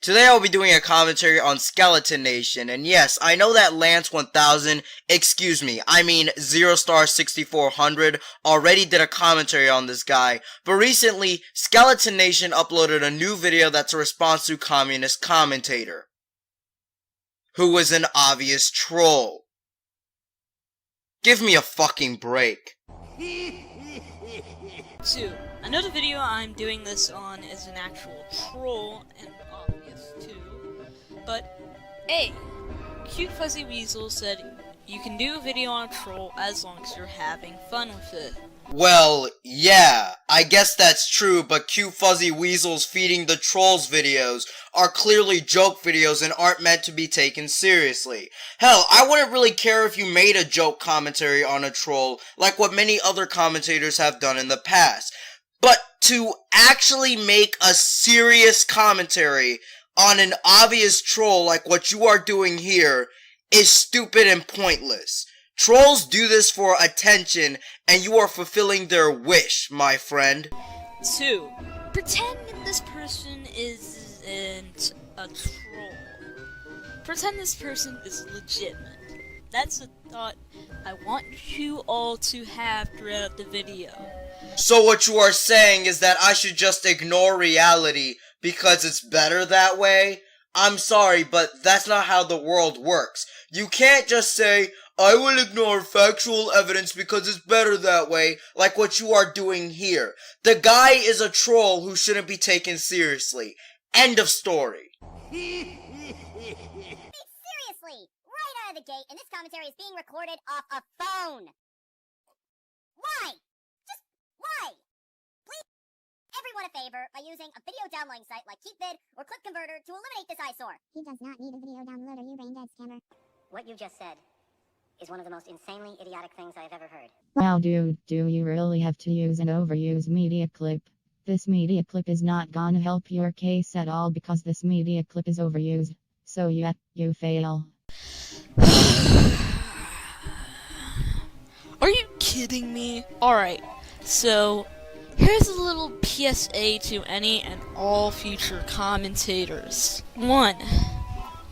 Today I'll be doing a commentary on Skeleton Nation, and yes, I know that Lance 1000, excuse me, I mean 0star6400 already did a commentary on this guy, but recently, Skeleton Nation uploaded a new video that's a response to Communist Commentator, who was an obvious troll. Give me a fucking break. 2. I know the video I'm doing this on is an actual troll, and obvious too, but A. Cute Fuzzy Weasel said you can do a video on a troll as long as you're having fun with it. Well, yeah, I guess that's true, but Cute Fuzzy Weasel's feeding the trolls videos are clearly joke videos and aren't meant to be taken seriously. Hell, I wouldn't really care if you made a joke commentary on a troll, like what many other commentators have done in the past. But to actually make a serious commentary on an obvious troll like what you are doing here is stupid and pointless. Trolls do this for attention, and you are fulfilling their wish, my friend. 2. Pretend this person isn't a troll. Pretend this person is legitimate. That's a thought I want you all to have throughout the video. So what you are saying is that I should just ignore reality because it's better that way? I'm sorry, but that's not how the world works. You can't just say, I will ignore factual evidence because it's better that way, like what you are doing here. The guy is a troll who shouldn't be taken seriously. End of story. Seriously, right out of the gate, and this commentary is being recorded off a phone. Why? Just why? Please, everyone a favor by using a video downloading site like KeepVid or Clip Converter to eliminate this eyesore. He does not need a video downloader, you brain dead scammer. What you just said is one of the most insanely idiotic things I've ever heard. Wow dude, do you really have to use an overused media clip? This media clip is not gonna help your case at all because this media clip is overused. So yeah, you fail. Are you kidding me? Alright, so here's a little PSA to any and all future commentators. 1.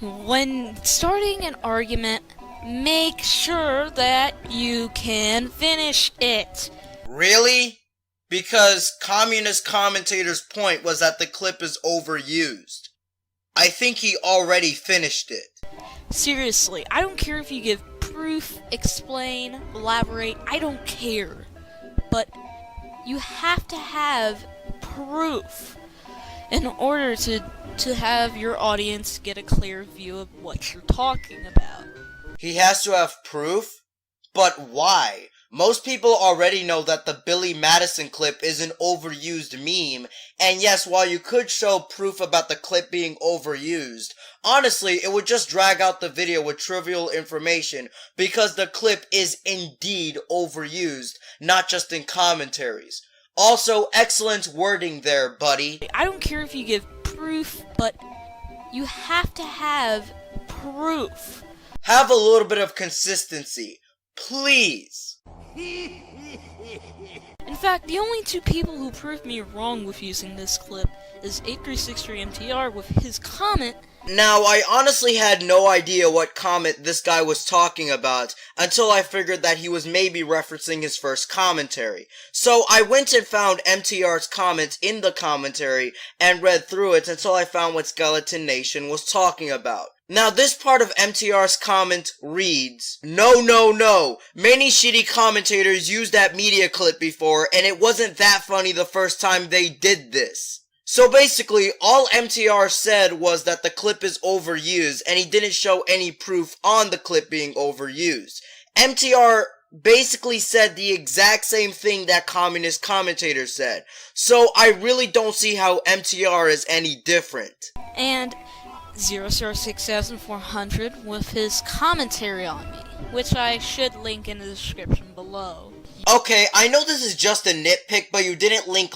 When starting an argument, make sure that you can finish it. Really? Because Communist Commentator's point was that the clip is overused. I think he already finished it. Seriously, I don't care if you give proof, explain, elaborate, I don't care. But you have to have proof in order to have your audience get a clear view of what you're talking about. He has to have proof? But why? Most people already know that the Billy Madison clip is an overused meme, and yes, while you could show proof about the clip being overused, honestly, it would just drag out the video with trivial information because the clip is indeed overused, not just in commentaries. Also, excellent wording there, buddy. I don't care if you give proof, but you have to have proof. Have a little bit of consistency, please. In fact, the only 2 people who proved me wrong with using this clip is 8363MTR with his comment. Now, I honestly had no idea what comment this guy was talking about until I figured that he was maybe referencing his first commentary. So I went and found MTR's comment in the commentary and read through it until I found what Skeleton Nation was talking about. Now, this part of MTR's comment reads, No, many shitty commentators used that media clip before, and it wasn't that funny the first time they did this. So basically, all MTR said was that the clip is overused, and he didn't show any proof on the clip being overused. MTR basically said the exact same thing that Communist Commentator said. So I really don't see how MTR is any different. And 0star6400 with his commentary on me, which I should link in the description below. Okay, I know this is just a nitpick, but you didn't link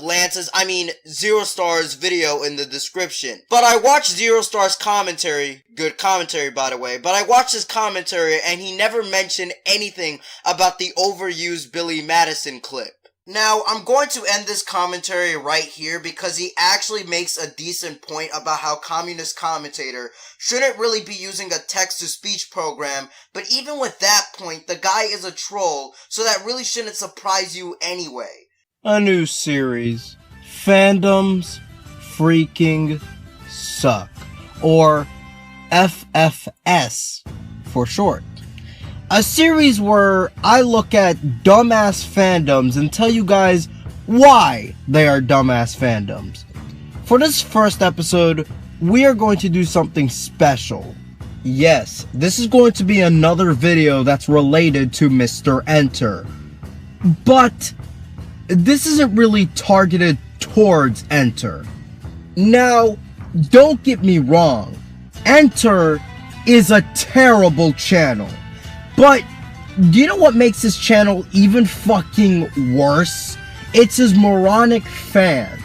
Zero Star's video in the description. But I watched Zero Star's commentary, good commentary by the way, but I watched his commentary and he never mentioned anything about the overused Billy Madison clip. Now, I'm going to end this commentary right here because he actually makes a decent point about how communist commentator shouldn't really be using a text-to-speech program, but even with that point, the guy is a troll, so that really shouldn't surprise you anyway. A new series, Fandoms Freaking Suck, or FFS for short. A series where I look at dumbass fandoms and tell you guys why they are dumbass fandoms. For this first episode, we are going to do something special. Yes, this is going to be another video that's related to Mr. Enter. But this isn't really targeted towards Enter. Now, don't get me wrong. Enter is a terrible channel. But, do you know what makes this channel even fucking worse? It's his moronic fans.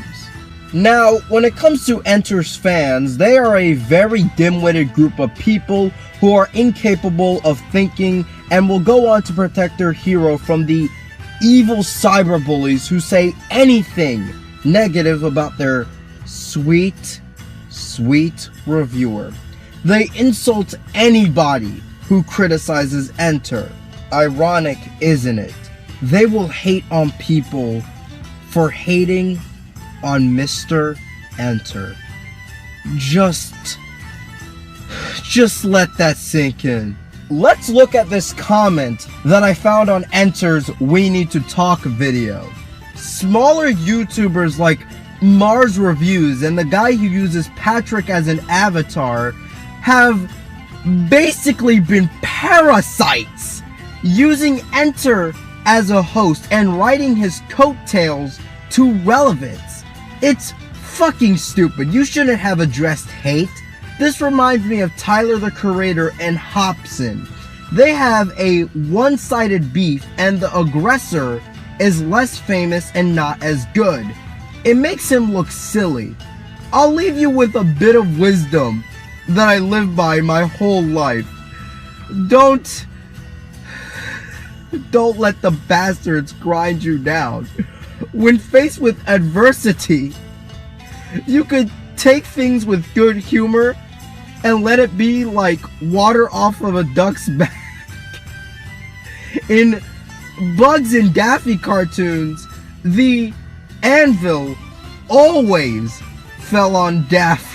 Now, when it comes to Enter's fans, they are a very dim-witted group of people who are incapable of thinking and will go on to protect their hero from the evil cyberbullies who say anything negative about their sweet, sweet reviewer. They insult anybody who criticizes Enter. Ironic, isn't it? They will hate on people for hating on Mr. Enter. Just let that sink in. Let's look at this comment that I found on Enter's We Need to Talk video. Smaller YouTubers like Mars Reviews and the guy who uses Patrick as an avatar have basically been parasites, using Enter as a host and riding his coattails to relevance. It's fucking stupid. You shouldn't have addressed hate. This reminds me of Tyler the Creator and Hobson. They have a one-sided beef and the aggressor is less famous and not as good. It makes him look silly. I'll leave you with a bit of wisdom that I live by my whole life. Don't let the bastards grind you down. When faced with adversity, you could take things with good humor and let it be like water off of a duck's back. In Bugs and Daffy cartoons, the anvil always fell on Daffy.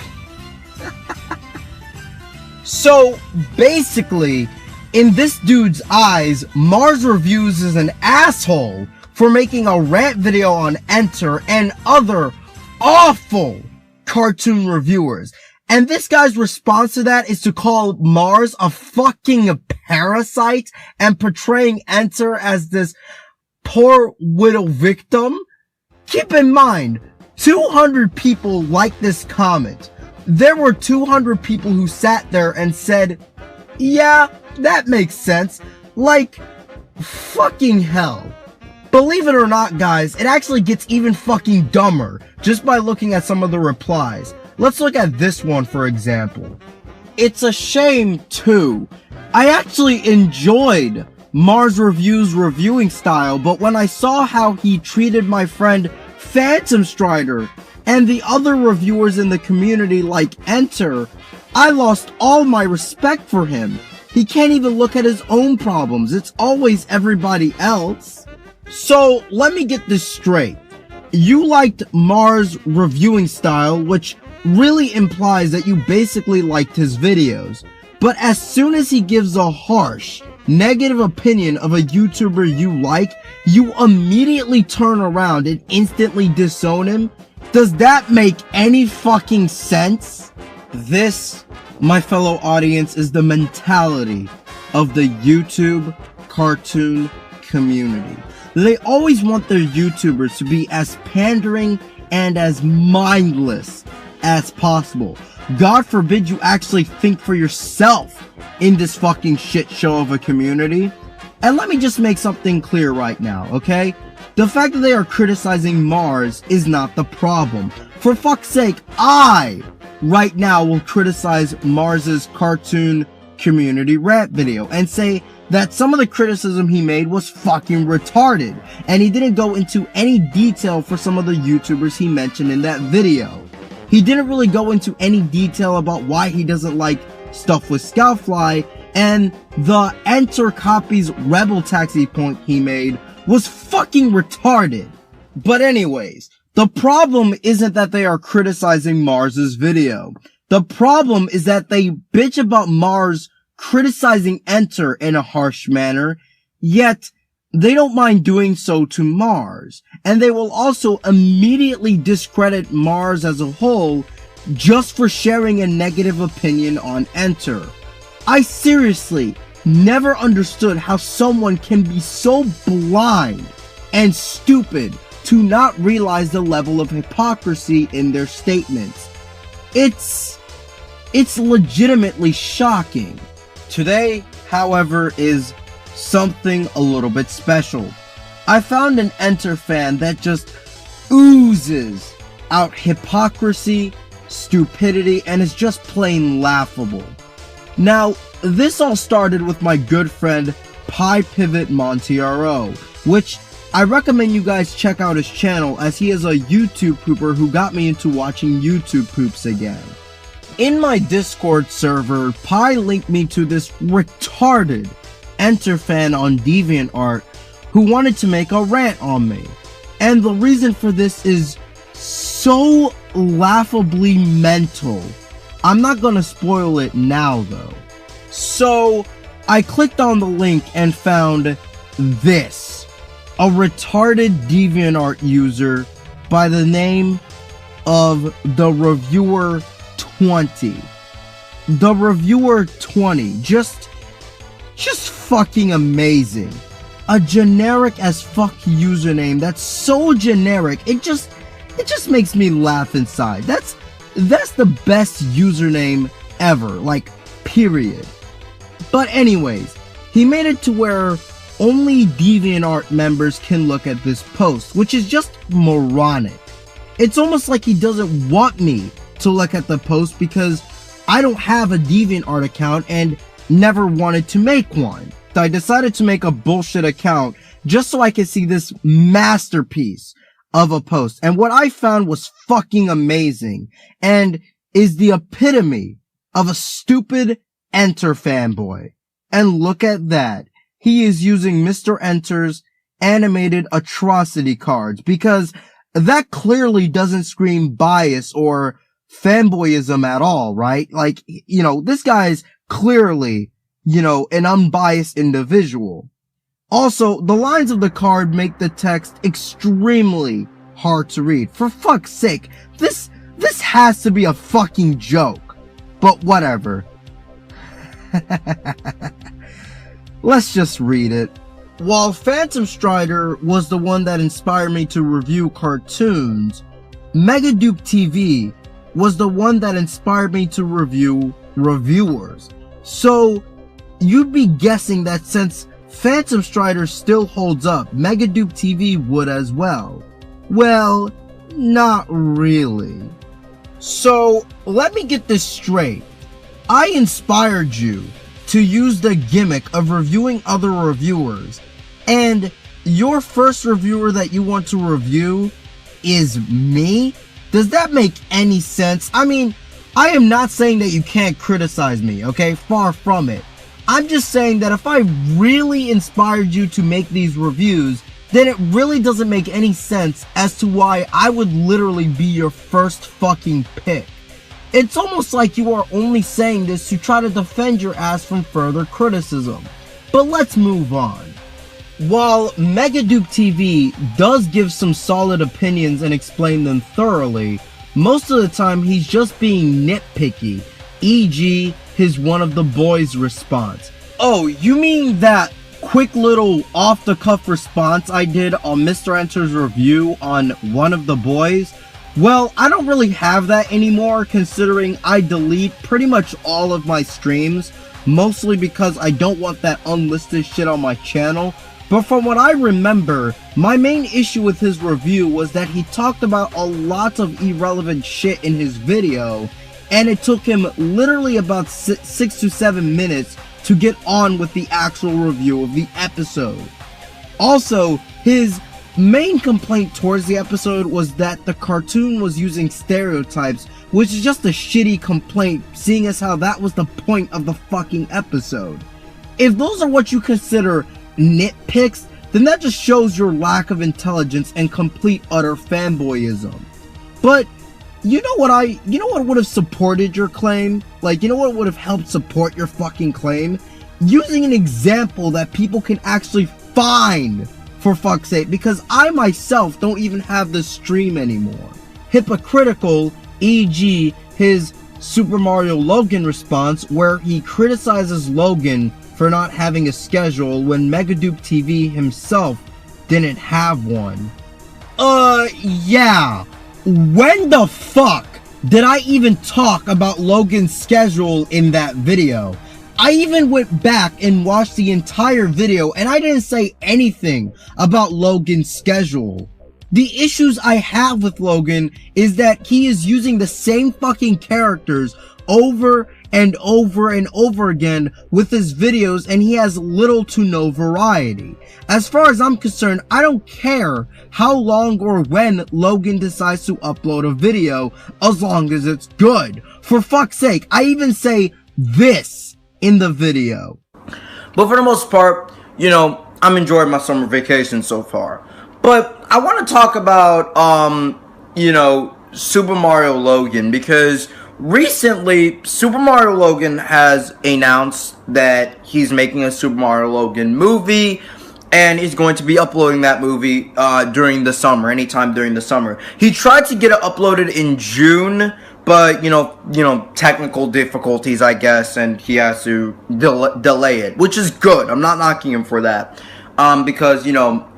So, basically, in this dude's eyes, Mars Reviews is an asshole for making a rant video on Enter and other awful cartoon reviewers. And this guy's response to that is to call Mars a fucking parasite and portraying Enter as this poor widow victim. Keep in mind, 200 people liked this comment. There were 200 people who sat there and said, yeah, that makes sense. Like, fucking hell. Believe it or not, guys, it actually gets even fucking dumber just by looking at some of the replies. Let's look at this one, for example. It's a shame, too. I actually enjoyed Mars Review's reviewing style, but when I saw how he treated my friend Phantom Strider and the other reviewers in the community like Enter, I lost all my respect for him. He can't even look at his own problems. It's always everybody else. So, let me get this straight. You liked Mars' reviewing style, which really implies that you basically liked his videos. But as soon as he gives a harsh, negative opinion of a YouTuber you like, you immediately turn around and instantly disown him? Does that make any fucking sense? This, my fellow audience, is the mentality of the YouTube cartoon community. They always want their YouTubers to be as pandering and as mindless as possible. God forbid you actually think for yourself in this fucking shit show of a community. And let me just make something clear right now, okay? The fact that they are criticizing Mars is not the problem. For fuck's sake, I, right now, will criticize Mars's cartoon community rant video and say that some of the criticism he made was fucking retarded, and he didn't go into any detail for some of the YouTubers he mentioned in that video. He didn't really go into any detail about why he doesn't like stuff with Scoutfly, and the Enter Copies Rebel Taxi point he made was fucking retarded. But anyways, the problem isn't that they are criticizing Mars's video. The problem is that they bitch about Mars criticizing Enter in a harsh manner, yet they don't mind doing so to Mars. And they will also immediately discredit Mars as a whole just for sharing a negative opinion on Enter. I seriously never understood how someone can be so blind and stupid to not realize the level of hypocrisy in their statements. It's legitimately shocking. Today, however, is something a little bit special. I found an Enter fan that just oozes out hypocrisy, stupidity, and is just plain laughable. Now, this all started with my good friend PyPivot Montiero, which I recommend you guys check out his channel, as he is a YouTube pooper who got me into watching YouTube poops again. In my Discord server, Pi linked me to this retarded Enter fan on DeviantArt who wanted to make a rant on me. And the reason for this is so laughably mental. I'm not gonna spoil it now though. So, I clicked on the link and found this. A retarded DeviantArt user by the name of the Reviewer 20. The Reviewer 20. Just fucking amazing. A generic as fuck username that's so generic, it just makes me laugh inside. That's the best username ever, like, period. But anyways, he made it to where only DeviantArt members can look at this post, which is just moronic. It's almost like he doesn't want me to look at the post because I don't have a DeviantArt account and never wanted to make one. So I decided to make a bullshit account just so I could see this masterpiece of a post. And what I found was fucking amazing and is the epitome of a stupid Enter fanboy. And look at that. He is using Mr. Enter's animated atrocity cards, because that clearly doesn't scream bias or fanboyism at all, right? Like, you know, this guy's clearly, you know, an unbiased individual. Also, the lines of the card make the text extremely hard to read. For fuck's sake, this has to be a fucking joke. But whatever. Let's just read it. While Phantom Strider was the one that inspired me to review cartoons, MegaDoopTV was the one that inspired me to review reviewers. So, you'd be guessing that since Phantom Strider still holds up, MegaDoopTV would as well. Well, not really. So, let me get this straight. I inspired you to use the gimmick of reviewing other reviewers, and your first reviewer that you want to review is me? Does that make any sense? I mean, I am not saying that you can't criticize me, okay? Far from it. I'm just saying that if I really inspired you to make these reviews, then it really doesn't make any sense as to why I would literally be your first fucking pick. It's almost like you are only saying this to try to defend your ass from further criticism. But let's move on. While MegaDoopTV does give some solid opinions and explain them thoroughly, most of the time he's just being nitpicky, e.g. his one of the boys response. Oh, you mean that quick little off-the-cuff response I did on Mr. Enter's review on one of the boys? Well, I don't really have that anymore, considering I delete pretty much all of my streams, mostly because I don't want that unlisted shit on my channel. But from what I remember, my main issue with his review was that he talked about a lot of irrelevant shit in his video, and it took him literally about 6 to 7 minutes to get on with the actual review of the episode. Also, his main complaint towards the episode was that the cartoon was using stereotypes, which is just a shitty complaint, seeing as how that was the point of the fucking episode. If those are what you consider nitpicks, then that just shows your lack of intelligence and complete utter fanboyism. But you know what would have supported your claim? Like, you know what would have helped support your fucking claim? Using an example that people can actually find, for fuck's sake, because I myself don't even have the stream anymore. Hypocritical, e.g. his Super Mario Logan response, where he criticizes Logan for not having a schedule when MegaDoopTV himself didn't have one. Yeah. When the fuck did I even talk about Logan's schedule in that video? I even went back and watched the entire video and I didn't say anything about Logan's schedule. The issues I have with Logan is that he is using the same fucking characters over and over and over again with his videos, and he has little to no variety. As far as I'm concerned, I don't care how long or when Logan decides to upload a video, as long as it's good. For fuck's sake, I even say this in the video. But for the most part, you know, I'm enjoying my summer vacation so far. But I want to talk about, you know, Super Mario Logan, because recently, Super Mario Logan has announced that he's making a Super Mario Logan movie, and he's going to be uploading that movie during the summer, anytime during the summer. He tried to get it uploaded in June, but you know, technical difficulties, I guess, and he has to delay it, which is good. I'm not knocking him for that, because, you know,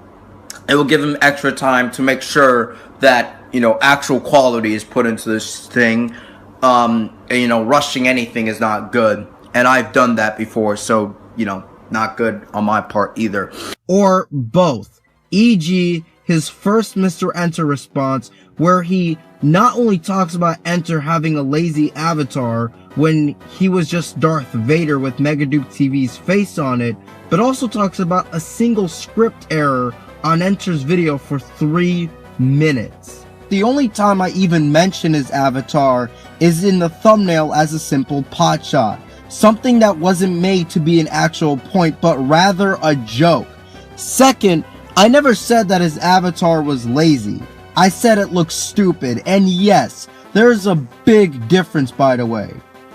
it will give him extra time to make sure that, you know, actual quality is put into this thing. And, you know, rushing anything is not good, and I've done that before, so, you know, not good on my part either. Or both, e.g. his first Mr. Enter response, where he not only talks about Enter having a lazy avatar when he was just Darth Vader with MegaDoopTV's face on it, but also talks about a single script error on Enter's video for 3 minutes. The only time I even mention his avatar is in the thumbnail as a simple pot shot. Something that wasn't made to be an actual point, but rather a joke. Second, I never said that his avatar was lazy. I said it looks stupid, and yes, there's a big difference, by the way.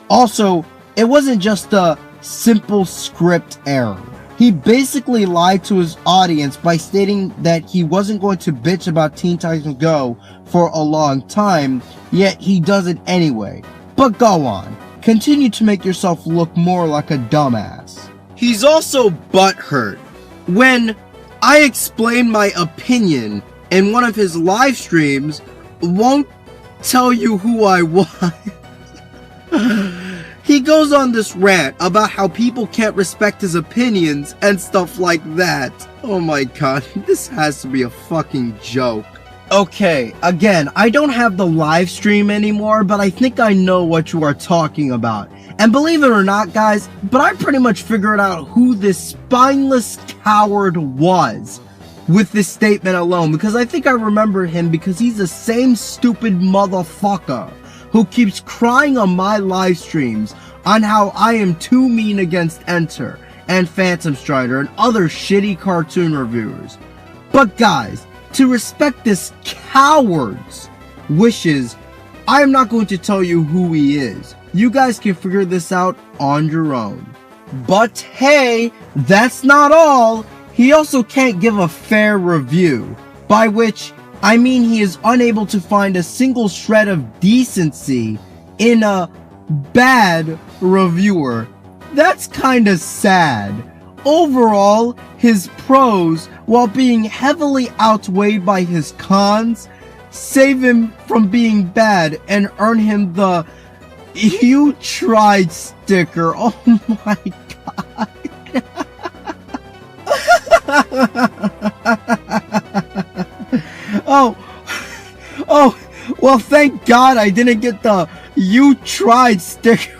Also, it wasn't just a simple script error. He basically lied to his audience by stating that he wasn't going to bitch about Teen Titans Go for a long time, yet he does it anyway. But go on. Continue to make yourself look more like a dumbass. He's also butthurt when I explain my opinion in one of his live streams, won't tell you who I was. He goes on this rant about how people can't respect his opinions and stuff like that. Oh my god, this has to be a fucking joke. Okay, again, I don't have the live stream anymore, but I think I know what you are talking about. And believe it or not, guys, but I pretty much figured out who this spineless coward was with this statement alone, because I think I remember him because he's the same stupid motherfucker who keeps crying on my live streams on how I am too mean against Enter and Phantom Strider and other shitty cartoon reviewers. But guys, to respect this coward's wishes, I am not going to tell you who he is. You guys can figure this out on your own. But hey, that's not all. He also can't give a fair review, by which I mean he is unable to find a single shred of decency in a bad reviewer. That's kinda sad. Overall, his pros, while being heavily outweighed by his cons, save him from being bad and earn him the "You tried" sticker. Oh my god. Oh, well, thank God I didn't get the "You tried" sticker.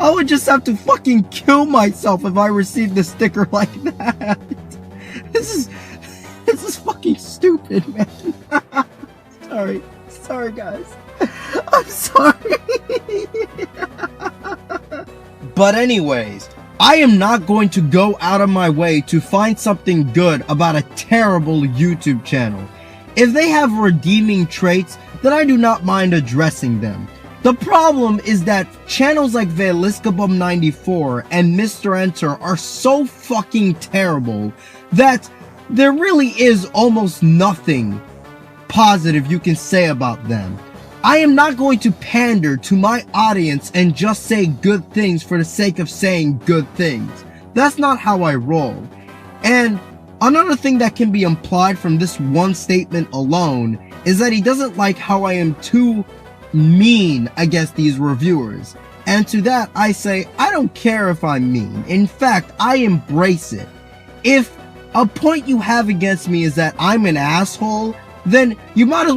I would just have to fucking kill myself if I received a sticker like that. This is fucking stupid, man. Sorry guys. I'm sorry. But anyways, I am not going to go out of my way to find something good about a terrible YouTube channel. If they have redeeming traits, then I do not mind addressing them. The problem is that channels like Veliscabum94 and Mr. Enter are so fucking terrible that there really is almost nothing positive you can say about them. I am not going to pander to my audience and just say good things for the sake of saying good things. That's not how I roll. And another thing that can be implied from this one statement alone is that he doesn't like how I am too mean against these reviewers. And to that I say, I don't care if I'm mean. In fact, I embrace it. If a point you have against me is that I'm an asshole, then you might as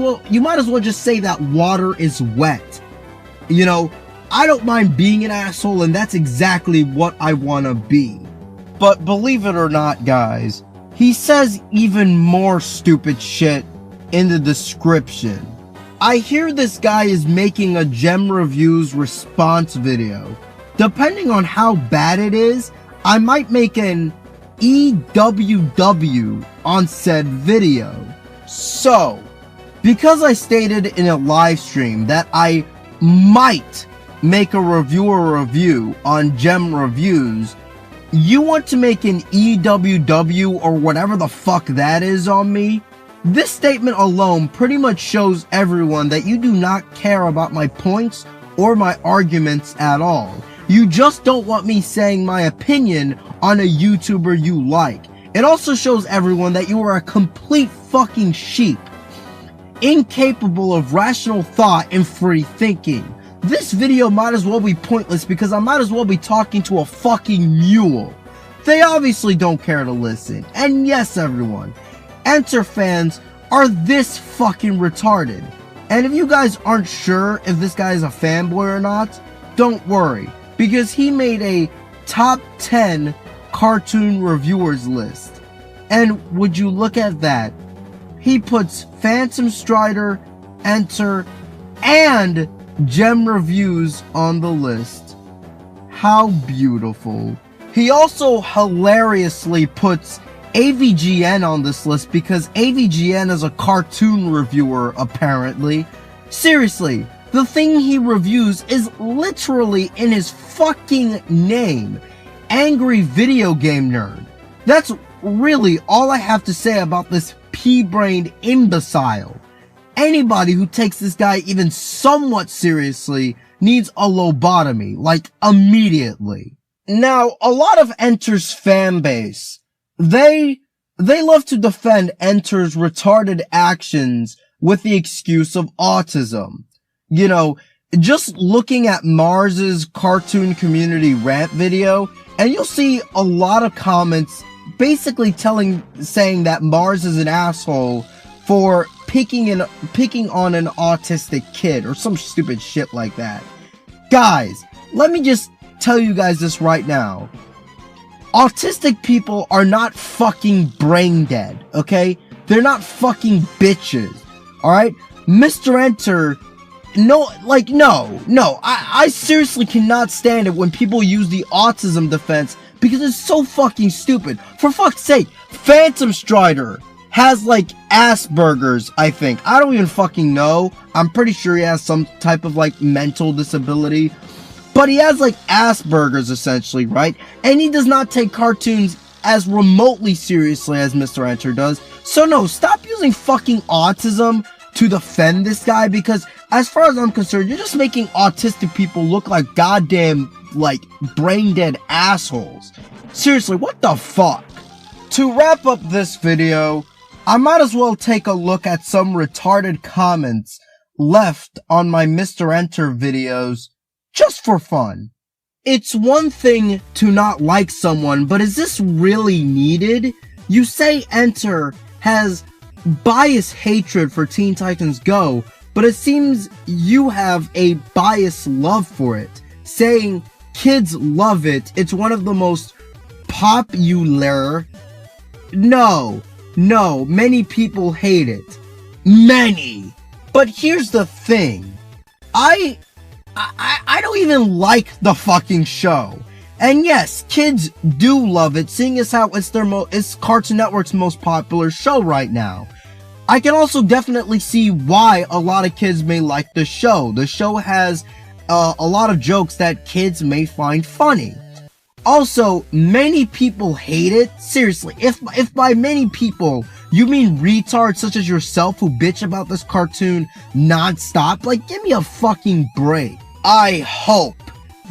well just say that water is wet. You know, I don't mind being an asshole, and that's exactly what I want to be. But believe it or not, guys, he says even more stupid shit in the description. I hear this guy is making a gem reviews response video. Depending on how bad it is, I might make an EWW on said video. So, because I stated in a live stream that I might make a reviewer review on gem reviews, you want to make an EWW or whatever the fuck that is on me? This statement alone pretty much shows everyone that you do not care about my points or my arguments at all. You just don't want me saying my opinion on a YouTuber you like. It also shows everyone that you are a complete fucking sheep, incapable of rational thought and free thinking. This video might as well be pointless because I might as well be talking to a fucking mule. They obviously don't care to listen. And yes, everyone, Enter fans are this fucking retarded. And if you guys aren't sure if this guy is a fanboy or not, don't worry, because he made a top 10 cartoon reviewers list. And would you look at that, he puts Phantom Strider, Enter, and Gem Reviews on the list. How beautiful. He also hilariously puts AVGN on this list because AVGN is a cartoon reviewer, apparently. Seriously, the thing he reviews is literally in his fucking name. Angry Video Game Nerd. That's really all I have to say about this pea-brained imbecile. Anybody who takes this guy even somewhat seriously needs a lobotomy, like immediately. Now, a lot of Enter's fan base, they love to defend Enter's retarded actions with the excuse of autism. You know, just looking at Mars's cartoon community rant video, and you'll see a lot of comments basically saying that Mars is an asshole for picking on an autistic kid or some stupid shit like that. Guys, let me just tell you guys this right now. Autistic people are not fucking brain dead, okay? They're not fucking bitches, alright? Mr. Enter, no, I seriously cannot stand it when people use the autism defense because it's so fucking stupid. For fuck's sake, Phantom Strider has like Asperger's, I think. I don't even fucking know. I'm pretty sure he has some type of like mental disability. But he has like Asperger's essentially, right? And he does not take cartoons as remotely seriously as Mr. Enter does. So no, stop using fucking autism to defend this guy, because as far as I'm concerned, you're just making autistic people look like goddamn, like, brain dead assholes. Seriously, what the fuck? To wrap up this video, I might as well take a look at some retarded comments left on my Mr. Enter videos just for fun. It's one thing to not like someone, but is this really needed? You say Enter has biased hatred for Teen Titans Go, but it seems you have a biased love for it, saying Kids love it. It's one of the most popular. No, many people hate it. Many. But here's the thing. I don't even like the fucking show. And yes, kids do love it, seeing as how it's Cartoon Network's most popular show right now. I can also definitely see why a lot of kids may like the show. The show has a lot of jokes that kids may find funny. Also, many people hate it. Seriously, if by many people you mean retards such as yourself who bitch about this cartoon non-stop, like, give me a fucking break. I hope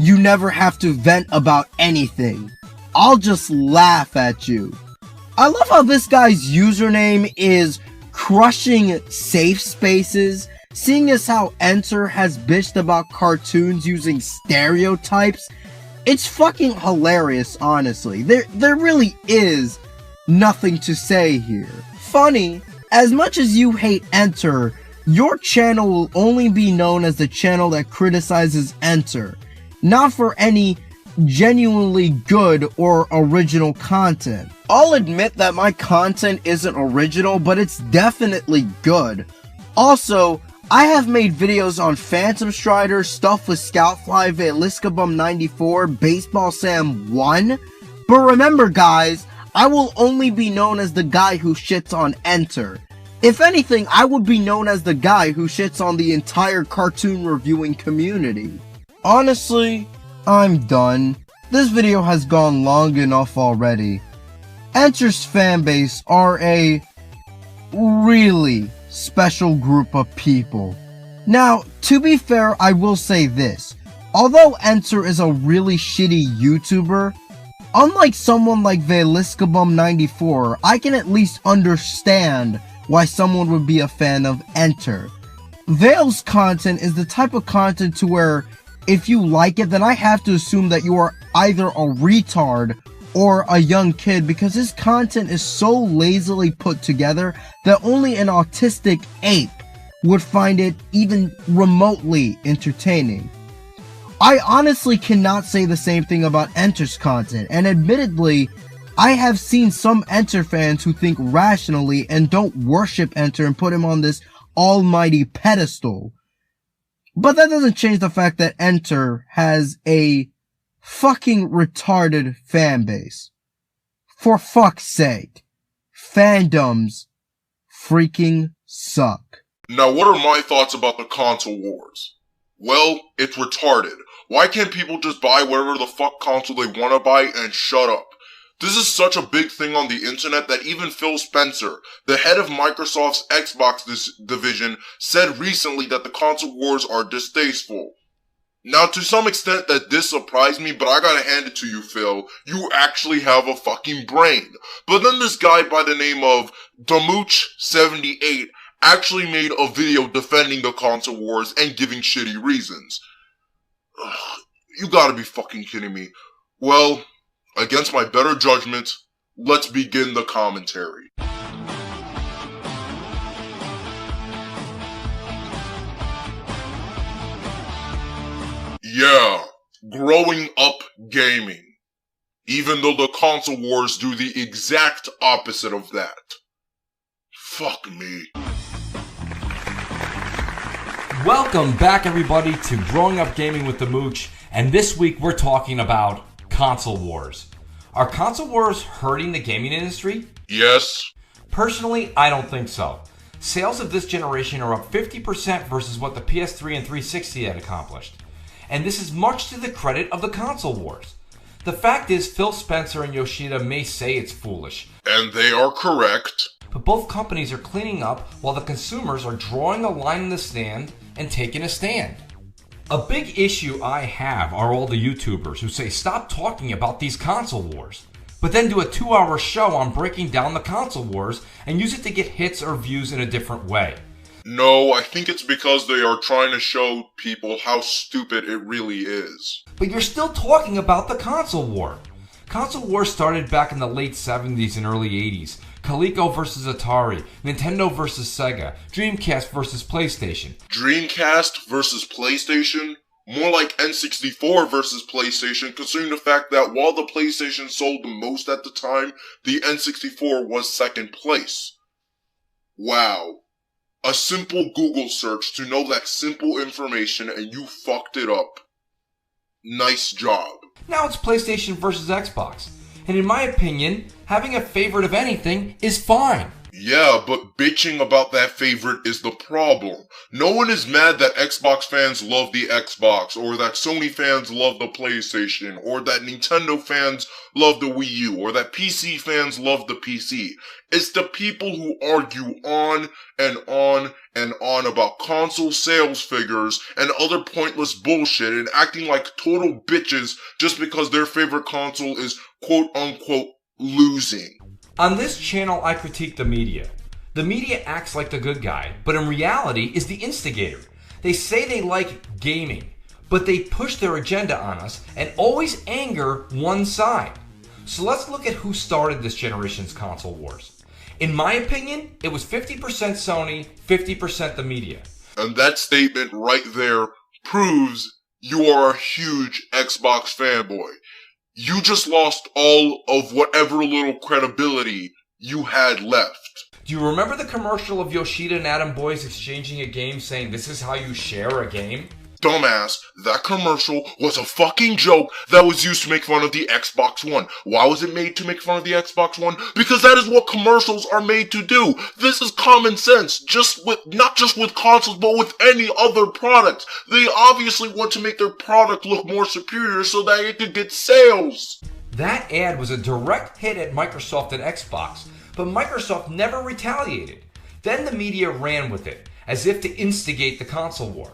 you never have to vent about anything. I'll just laugh at you. I love how this guy's username is Crushing Safe Spaces, seeing as how Enter has bitched about cartoons using stereotypes. It's fucking hilarious, honestly. There really is nothing to say here. Funny, as much as you hate Enter, your channel will only be known as the channel that criticizes Enter, not for any genuinely good or original content. I'll admit that my content isn't original, but it's definitely good. Also, I have made videos on Phantom Strider, Stuff with Scoutfly, Veliscabum 94, Baseball Sam 1. But remember guys, I will only be known as the guy who shits on Enter. If anything, I would be known as the guy who shits on the entire cartoon reviewing community. Honestly, I'm done. This video has gone long enough already. Enter's fanbase are a really special group of people. Now, to be fair, I will say this. Although Enter is a really shitty YouTuber, unlike someone like Veliscabum94, I can at least understand why someone would be a fan of Enter. Vale's content is the type of content to where if you like it, then I have to assume that you are either a retard or a young kid, because his content is so lazily put together that only an autistic ape would find it even remotely entertaining. I honestly cannot say the same thing about Enter's content, and admittedly, I have seen some Enter fans who think rationally and don't worship Enter and put him on this almighty pedestal. But that doesn't change the fact that Enter has a fucking retarded fan base. For fuck's sake. Fandoms freaking suck. Now what are my thoughts about the console wars? Well, it's retarded. Why can't people just buy whatever the fuck console they wanna buy and shut up? This is such a big thing on the internet that even Phil Spencer, the head of Microsoft's Xbox division, said recently that the console wars are distasteful. Now, to some extent this surprised me, but I gotta hand it to you, Phil. You actually have a fucking brain. But then this guy by the name of Damooch78 actually made a video defending the console wars and giving shitty reasons. Ugh, you gotta be fucking kidding me. Well, against my better judgment, let's begin the commentary. Yeah, growing up gaming. Even though the console wars do the exact opposite of that. Fuck me. Welcome back everybody to Growing Up Gaming with the Mooch, and this week we're talking about console wars. Are console wars hurting the gaming industry? Yes. Personally, I don't think so. Sales of this generation are up 50% versus what the PS3 and 360 had accomplished. And this is much to the credit of the console wars. The fact is, Phil Spencer and Yoshida may say it's foolish. And they are correct. But both companies are cleaning up while the consumers are drawing a line in the sand and taking a stand. A big issue I have are all the YouTubers who say stop talking about these console wars, but then do a 2-hour show on breaking down the console wars and use it to get hits or views in a different way. No, I think it's because they are trying to show people how stupid it really is. But you're still talking about the console war. Console wars started back in the late 70s and early 80s. Coleco versus Atari, Nintendo versus Sega, Dreamcast versus PlayStation. Dreamcast versus PlayStation? More like N64 versus PlayStation, considering the fact that while the PlayStation sold the most at the time, the N64 was second place. Wow. A simple Google search to know that simple information and you fucked it up. Nice job. Now it's PlayStation versus Xbox. And in my opinion, having a favorite of anything is fine. Yeah, but bitching about that favorite is the problem. No one is mad that Xbox fans love the Xbox, or that Sony fans love the PlayStation, or that Nintendo fans love the Wii U, or that PC fans love the PC. It's the people who argue on and on and on about console sales figures and other pointless bullshit and acting like total bitches just because their favorite console is quote-unquote losing. On this channel, I critique the media. The media acts like the good guy, but in reality is the instigator. They say they like gaming, but they push their agenda on us and always anger one side. So let's look at who started this generation's console wars. In my opinion, it was 50% Sony, 50% the media. And that statement right there proves you are a huge Xbox fanboy. You just lost all of whatever little credibility you had left. Do you remember the commercial of Yoshida and Adam Boyes exchanging a game saying this is how you share a game? Dumbass, that commercial was a fucking joke that was used to make fun of the Xbox One. Why was it made to make fun of the Xbox One? Because that is what commercials are made to do. This is common sense, not just with consoles, but with any other product. They obviously want to make their product look more superior so that it could get sales. That ad was a direct hit at Microsoft and Xbox, but Microsoft never retaliated. Then the media ran with it, as if to instigate the console war.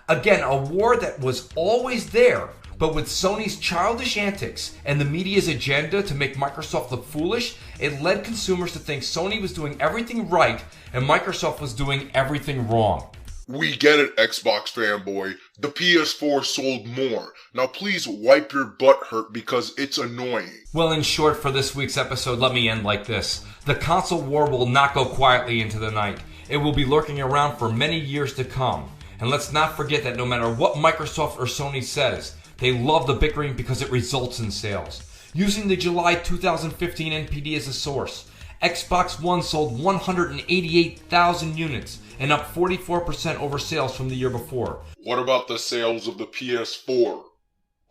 Again, a war that was always there, but with Sony's childish antics and the media's agenda to make Microsoft look foolish, it led consumers to think Sony was doing everything right and Microsoft was doing everything wrong. We get it, Xbox fanboy. The PS4 sold more. Now please wipe your butt hurt because it's annoying. Well, in short, for this week's episode, let me end like this. The console war will not go quietly into the night. It will be lurking around for many years to come. And let's not forget that no matter what Microsoft or Sony says, they love the bickering because it results in sales. Using the July 2015 NPD as a source, Xbox One sold 188,000 units and up 44% over sales from the year before. What about the sales of the PS4?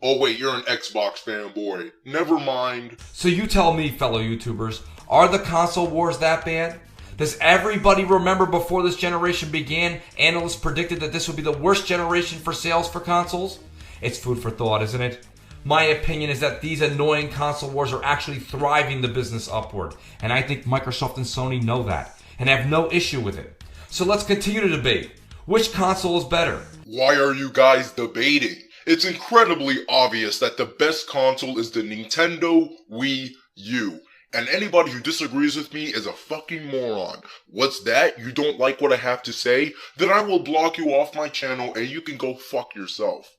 Oh wait, you're an Xbox fanboy. Never mind. So you tell me, fellow YouTubers, are the console wars that bad? Does everybody remember before this generation began, analysts predicted that this would be the worst generation for sales for consoles? It's food for thought, isn't it? My opinion is that these annoying console wars are actually thriving the business upward, and I think Microsoft and Sony know that, and have no issue with it. So let's continue to debate. Which console is better? Why are you guys debating? It's incredibly obvious that the best console is the Nintendo Wii U. And anybody who disagrees with me is a fucking moron. What's that? You don't like what I have to say? Then I will block you off my channel and you can go fuck yourself.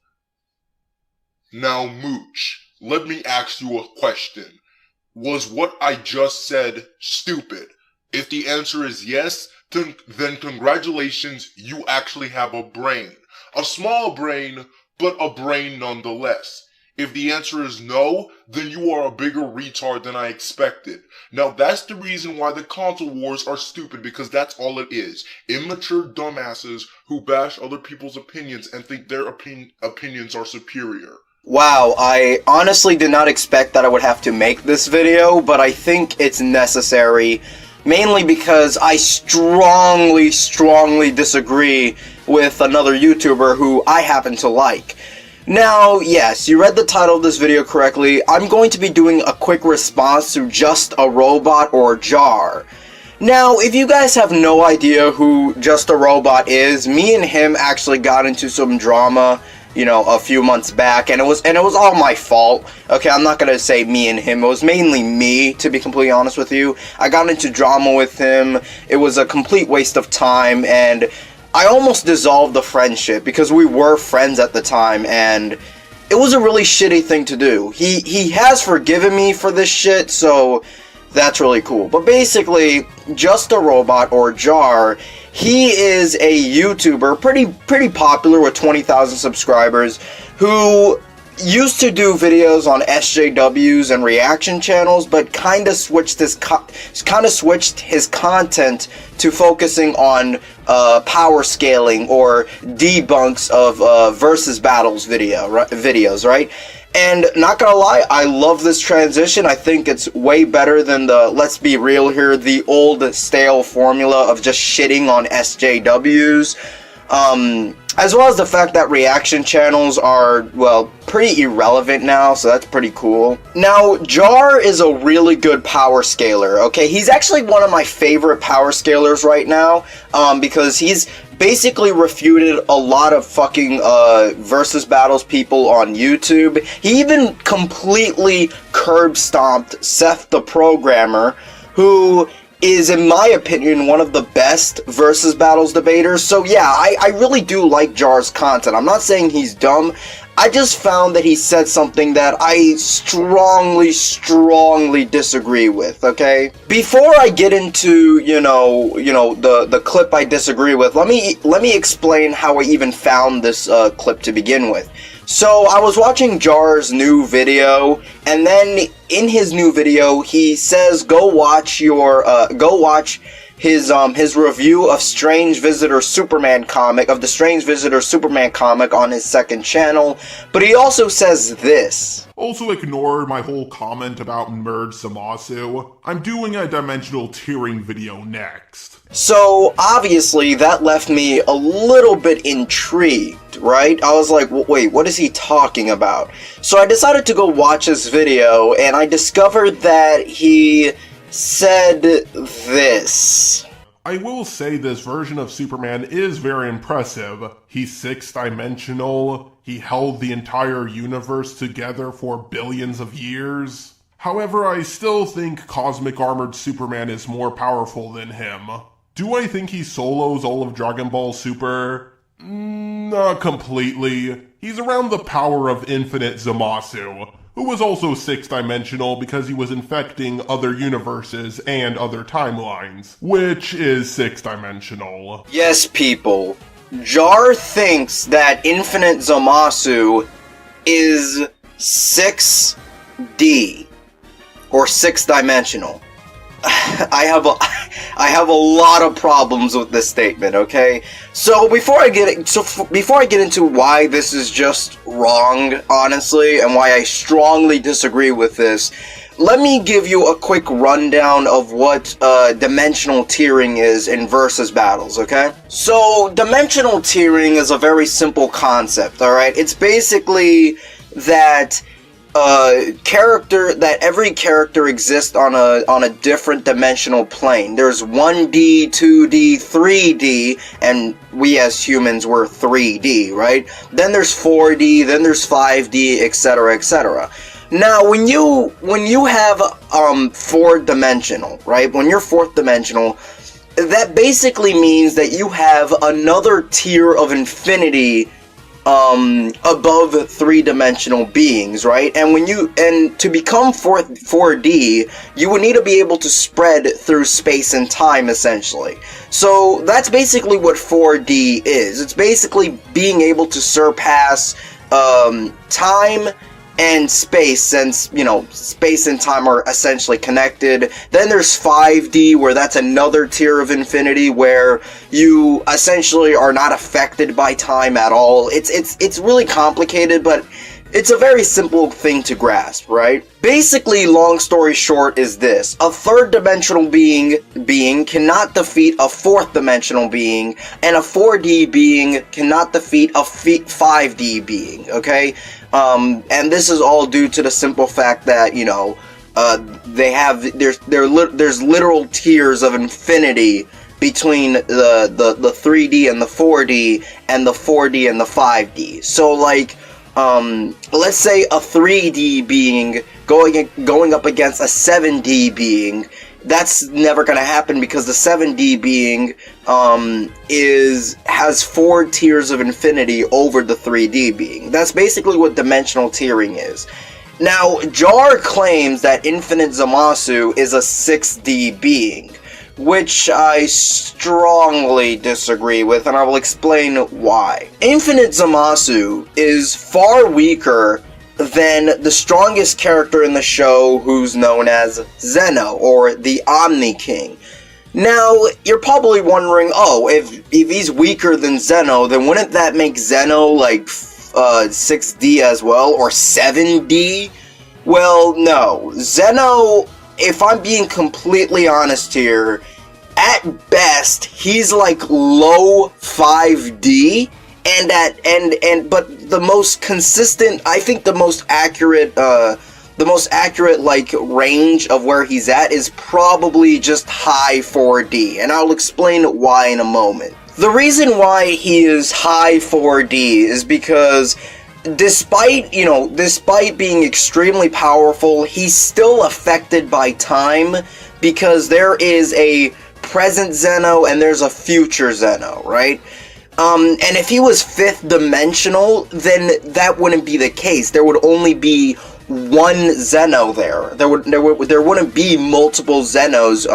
Now, Mooch, let me ask you a question. Was what I just said stupid? If the answer is yes, then congratulations, you actually have a brain. A small brain, but a brain nonetheless. If the answer is no, then you are a bigger retard than I expected. Now that's the reason why the console wars are stupid, because that's all it is. Immature dumbasses who bash other people's opinions and think their opinions are superior. Wow, I honestly did not expect that I would have to make this video, but I think it's necessary, mainly because I strongly disagree with another YouTuber who I happen to like. Now, yes, you read the title of this video correctly. I'm going to be doing a quick response to Just a Robot or Jar. Now, if you guys have no idea who Just a Robot is, me and him actually got into some drama, you know, a few months back, and it was all my fault. Okay, I'm not gonna say me and him, it was mainly me, to be completely honest with you. I got into drama with him, it was a complete waste of time, and I almost dissolved the friendship because we were friends at the time, and it was a really shitty thing to do. He has forgiven me for this shit, so that's really cool. But basically, Just a Robot or Jar, He is a YouTuber, pretty popular with 20,000 subscribers, who used to do videos on SJWs and reaction channels, but kind of switched his content to focusing on power scaling or debunks of versus battles videos, right? And not gonna lie, I love this transition. I think it's way better than the, let's be real here, the old stale formula of just shitting on SJWs. As well as the fact that reaction channels are, well, pretty irrelevant now, so that's pretty cool. Now, Jar is a really good power scaler, okay? He's actually one of my favorite power scalers right now, because he's basically refuted a lot of fucking, versus battles people on YouTube. He even completely curb stomped Seth the Programmer, who is, in my opinion, one of the best versus battles debaters. So yeah, I really do like Jar's content. I'm not saying he's dumb. I just found that he said something that I strongly disagree with, okay? Before I get into, the clip I disagree with, let me explain how I even found this clip to begin with. So I was watching Jar's new video, and then in his new video, he says, go watch his review of Strange Visitor Superman comic, of the Strange Visitor Superman comic on his second channel, but he also says this. Also ignore my whole comment about Merge Zamasu. I'm doing a dimensional tiering video next. So, obviously, that left me a little bit intrigued, right? I was like, wait, what is he talking about? So I decided to go watch his video, and I discovered that he said this. I will say this version of Superman is very impressive. He's 6-dimensional, he held the entire universe together for billions of years. However, I still think Cosmic Armored Superman is more powerful than him. Do I think he solos all of Dragon Ball Super? Not completely. He's around the power of Infinite Zamasu, who was also 6-dimensional because he was infecting other universes and other timelines, which is 6-dimensional. Yes, people. Jar thinks that Infinite Zamasu is 6D, or 6-dimensional. I have a lot of problems with this statement, okay? So before I get into why this is just wrong, honestly, and why I strongly disagree with this, let me give you a quick rundown of what dimensional tiering is in versus battles, okay? So dimensional tiering is a very simple concept, alright? It's basically that every character exists on a different dimensional plane. There's 1D, 2D, 3D, and we as humans were 3D, right? Then there's 4D, then there's 5D, etc., etc. Now, when you have 4th dimensional, right? When you're 4th dimensional, that basically means that you have another tier of infinity above 3-dimensional beings, right? And to become 4D, you would need to be able to spread through space and time, essentially. So that's basically what 4D is. It's basically being able to surpass time and space, since, space and time are essentially connected. Then there's 5D, where that's another tier of infinity, where you essentially are not affected by time at all. It's really complicated, but it's a very simple thing to grasp, right? Basically, long story short is this. A 3rd-dimensional being cannot defeat a 4th-dimensional being, and a 4D being cannot defeat a 5D being, okay? And this is all due to the simple fact that, there's literal tiers of infinity between the 3D and the 4D, and the 4D and the 5D. So, like, let's say a 3D being going up against a 7D being, that's never gonna happen because the 7D being has 4 tiers of infinity over the 3D being. That's basically what dimensional tiering is. Now, Jar claims that Infinite Zamasu is a 6D being, which I strongly disagree with, and I will explain why. Infinite Zamasu is far weaker than the strongest character in the show, who's known as Zeno, or the Omni King. Now, you're probably wondering, oh, if he's weaker than Zeno, then wouldn't that make Zeno, like, 6D as well, or 7D? Well, no. Zeno, if I'm being completely honest here, at best, he's like low 5D, but the most consistent, I think the most accurate like range of where he's at is probably just high 4D, and I'll explain why in a moment. The reason why he is high 4D is because despite being extremely powerful, he's still affected by time, because there is a present Zeno and there's a future Zeno, right? And if he was 5th dimensional, then that wouldn't be the case. There would only be one Zeno there. There wouldn't be multiple Zenos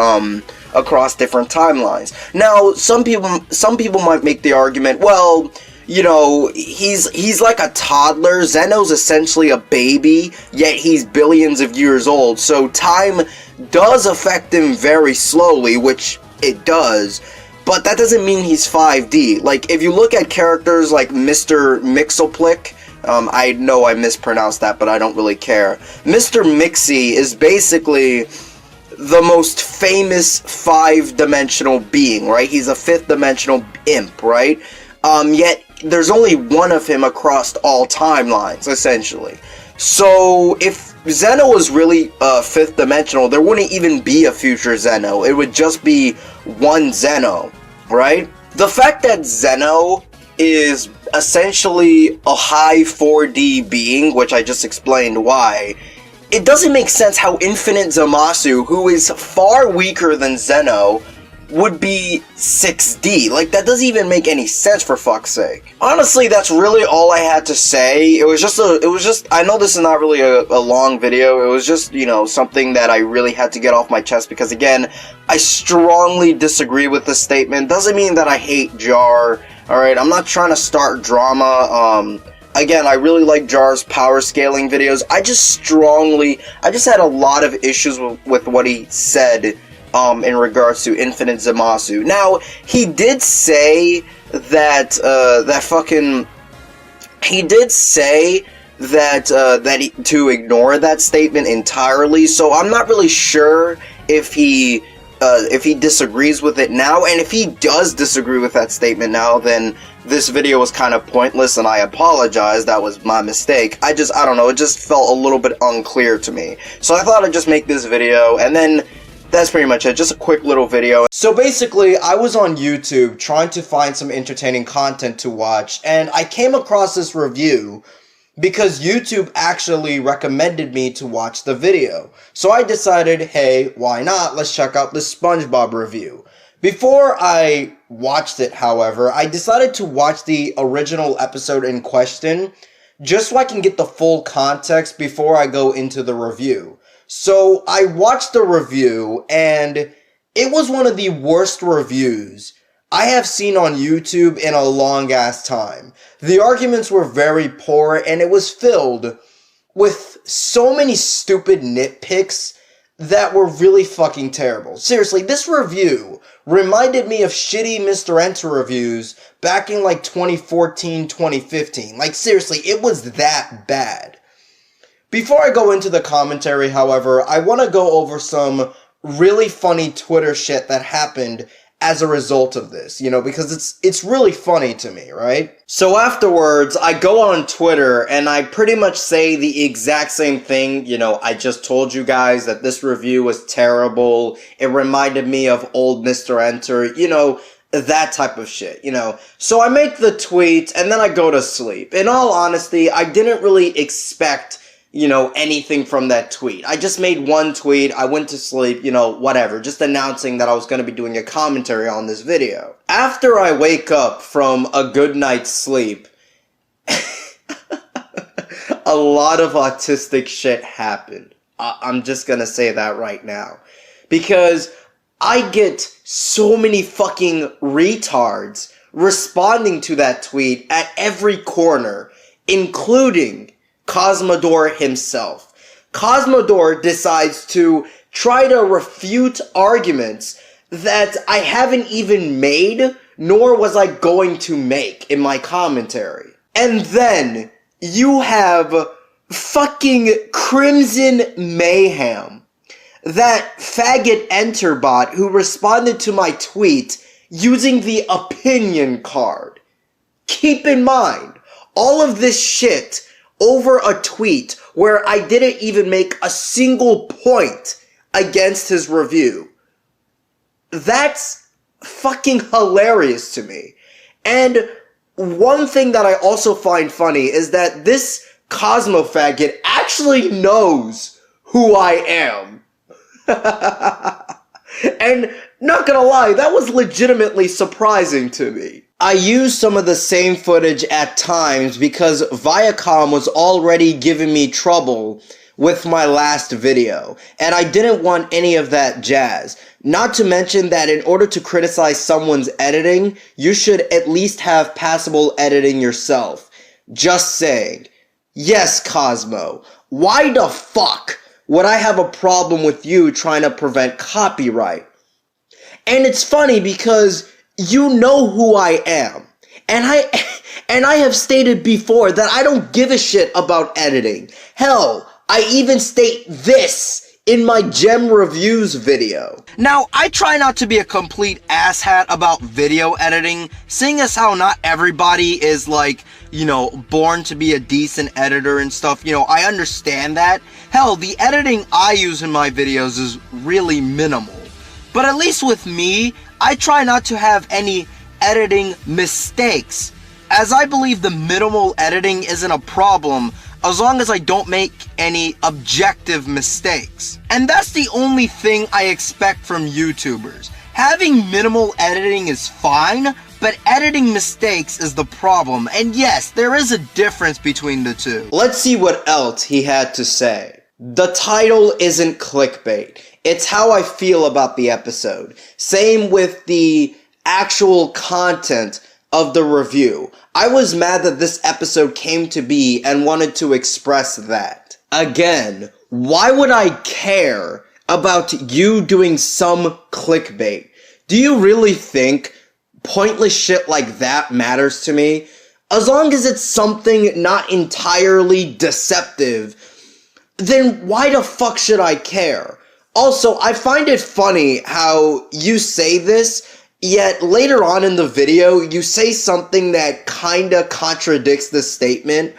across different timelines. Now, some people might make the argument, well, you know, he's like a toddler. Zeno's essentially a baby, yet he's billions of years old. So time does affect him very slowly, which it does. But that doesn't mean he's 5D. Like, if you look at characters like Mr. Mixoplick, I know I mispronounced that, but I don't really care. Mr. Mixie is basically the most famous 5-dimensional being, right? He's a 5th-dimensional imp, right? Yet there's only one of him across all timelines, essentially. So, if Zeno was really 5th dimensional, there wouldn't even be a future Zeno. It would just be one Zeno, right? The fact that Zeno is essentially a high 4D being, which I just explained why, it doesn't make sense how Infinite Zamasu, who is far weaker than Zeno, would be 6D. Like, that doesn't even make any sense, for fuck's sake. Honestly, that's really all I had to say. It was just, I know this is not really a long video. It was just, you know, something that I really had to get off my chest, because again, I strongly disagree with this statement. Doesn't mean that I hate Jar, alright? I'm not trying to start drama. Again, I really like Jar's power scaling videos. I just had a lot of issues with what he said in regards to Infinite Zamasu. Now, he did say that to ignore that statement entirely, so I'm not really sure if he disagrees with it now, and if he does disagree with that statement now, then this video was kind of pointless, and I apologize. That was my mistake. I don't know, it just felt a little bit unclear to me. So I thought I'd just make this video, and then that's pretty much it, just a quick little video. So basically, I was on YouTube trying to find some entertaining content to watch, and I came across this review because YouTube actually recommended me to watch the video. So I decided, hey, why not? Let's check out this SpongeBob review. Before I watched it, however, I decided to watch the original episode in question, just so I can get the full context before I go into the review. So I watched the review, and it was one of the worst reviews I have seen on YouTube in a long ass time. The arguments were very poor, and it was filled with so many stupid nitpicks that were really fucking terrible. Seriously, this review reminded me of shitty Mr. Enter reviews back in like 2014, 2015. Like, seriously, it was that bad. Before I go into the commentary, however, I want to go over some really funny Twitter shit that happened as a result of this, you know, because it's really funny to me, right? So afterwards, I go on Twitter and I pretty much say the exact same thing. You know, I just told you guys that this review was terrible. It reminded me of old Mr. Enter, you know, that type of shit, you know. So I make the tweet and then I go to sleep. In all honesty, I didn't really expect, you know, anything from that tweet. I just made one tweet, I went to sleep, you know, whatever, just announcing that I was going to be doing a commentary on this video. After I wake up from a good night's sleep, a lot of autistic shit happened. I'm just going to say that right now. Because I get so many fucking retards responding to that tweet at every corner, including Cosmodor himself. Cosmodor decides to try to refute arguments that I haven't even made, nor was I going to make in my commentary. And then you have fucking Crimson Mayhem, that faggot enterbot who responded to my tweet using the opinion card. Keep in mind, all of this shit over a tweet where I didn't even make a single point against his review. That's fucking hilarious to me. And one thing that I also find funny is that this Cosmo faggot actually knows who I am. And not gonna lie, that was legitimately surprising to me. I used some of the same footage at times because Viacom was already giving me trouble with my last video, and I didn't want any of that jazz. Not to mention that in order to criticize someone's editing, you should at least have passable editing yourself. Just saying. Yes, Cosmo, why the fuck would I have a problem with you trying to prevent copyright? And it's funny because you know who I am. And I have stated before that I don't give a shit about editing. Hell, I even state this in my gem reviews video. Now, I try not to be a complete asshat about video editing, seeing as how not everybody is like, you know, born to be a decent editor and stuff. You know, I understand that. Hell, the editing I use in my videos is really minimal. But at least with me, I try not to have any editing mistakes, as I believe the minimal editing isn't a problem as long as I don't make any objective mistakes. And that's the only thing I expect from YouTubers. Having minimal editing is fine, but editing mistakes is the problem. And yes, there is a difference between the two. Let's see what else he had to say. The title isn't clickbait. It's how I feel about the episode. Same with the actual content of the review. I was mad that this episode came to be and wanted to express that. Again, why would I care about you doing some clickbait? Do you really think pointless shit like that matters to me? As long as it's something not entirely deceptive, then why the fuck should I care? Also, I find it funny how you say this, yet later on in the video, you say something that kinda contradicts the statement,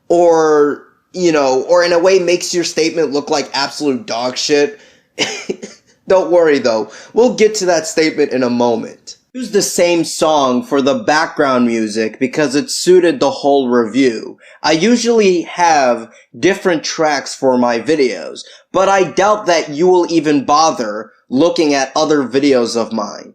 or, you know, or in a way makes your statement look like absolute dog shit. Don't worry though, we'll get to that statement in a moment. Use the same song for the background music because it suited the whole review. I usually have different tracks for my videos, but I doubt that you will even bother looking at other videos of mine.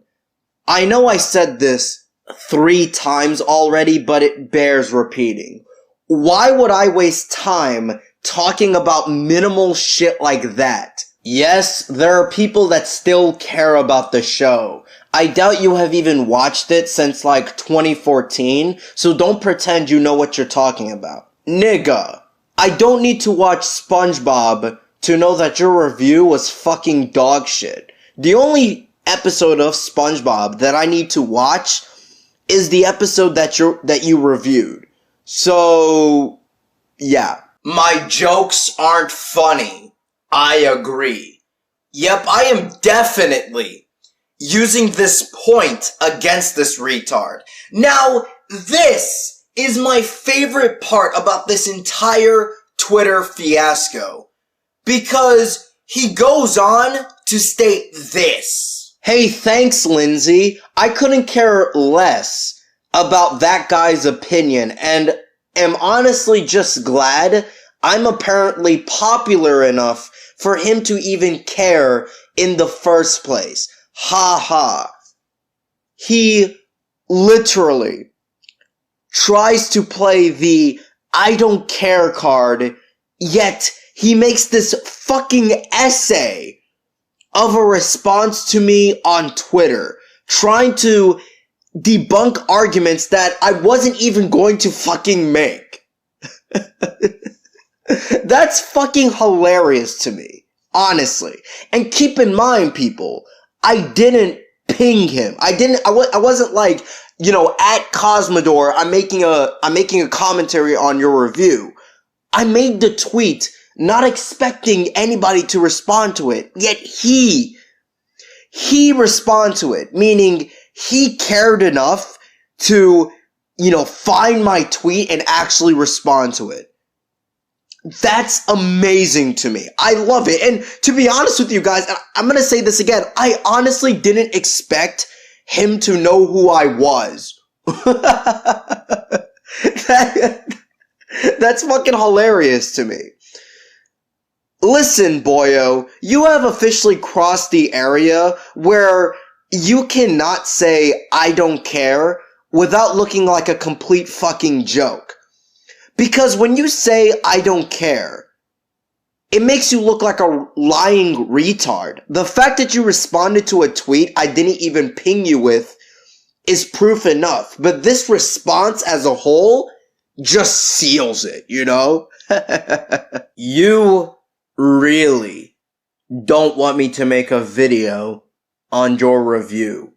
I know I said this 3 times already, but it bears repeating. Why would I waste time talking about minimal shit like that? Yes, there are people that still care about the show. I doubt you have even watched it since like 2014, so don't pretend you know what you're talking about. Nigga, I don't need to watch SpongeBob to know that your review was fucking dog shit. The only episode of SpongeBob that I need to watch is the episode that you reviewed. So, yeah. My jokes aren't funny. I agree. Yep, I am definitely using this point against this retard. Now, this is my favorite part about this entire Twitter fiasco, because he goes on to state this. Hey, thanks, Lindsay. I couldn't care less about that guy's opinion, and am honestly just glad I'm apparently popular enough for him to even care in the first place. Ha ha. He literally tries to play the I don't care card, yet he makes this fucking essay of a response to me on Twitter, trying to debunk arguments that I wasn't even going to fucking make. That's fucking hilarious to me, honestly. And keep in mind, people, I didn't ping him. I wasn't like, you know, at Cosmodore, I'm making a commentary on your review. I made the tweet not expecting anybody to respond to it, yet he responded to it, meaning he cared enough to, you know, find my tweet and actually respond to it. That's amazing to me. I love it. And to be honest with you guys, I'm gonna say this again, I honestly didn't expect him to know who I was. That's fucking hilarious to me. Listen, boyo, you have officially crossed the area where you cannot say, I don't care, without looking like a complete fucking joke. Because when you say, I don't care, it makes you look like a lying retard. The fact that you responded to a tweet I didn't even ping you with is proof enough. But this response as a whole just seals it, you know? You really don't want me to make a video on your review.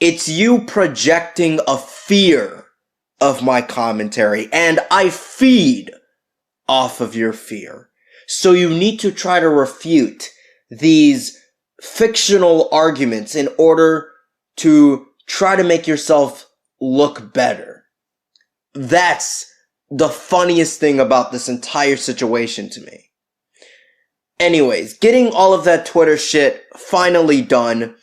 It's you projecting a fear of my commentary, and I feed off of your fear. So you need to try to refute these fictional arguments in order to try to make yourself look better. That's the funniest thing about this entire situation to me. Anyways, getting all of that Twitter shit finally done,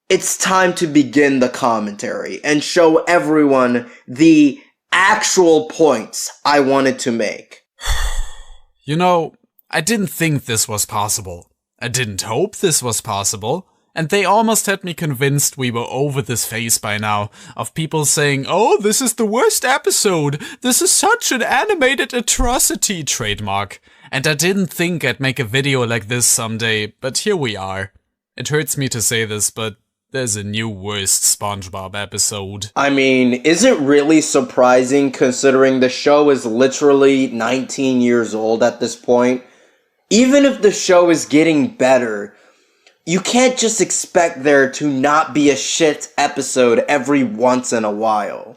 it's time to begin the commentary and show everyone the actual points I wanted to make. You know, I didn't think this was possible. I didn't hope this was possible. And they almost had me convinced we were over this phase by now, of people saying, oh, this is the worst episode, this is such an animated atrocity, trademark. And I didn't think I'd make a video like this someday, but here we are. It hurts me to say this, but there's a new worst SpongeBob episode. I mean, is it really surprising considering the show is literally 19 years old at this point? Even if the show is getting better, you can't just expect there to not be a shit episode every once in a while.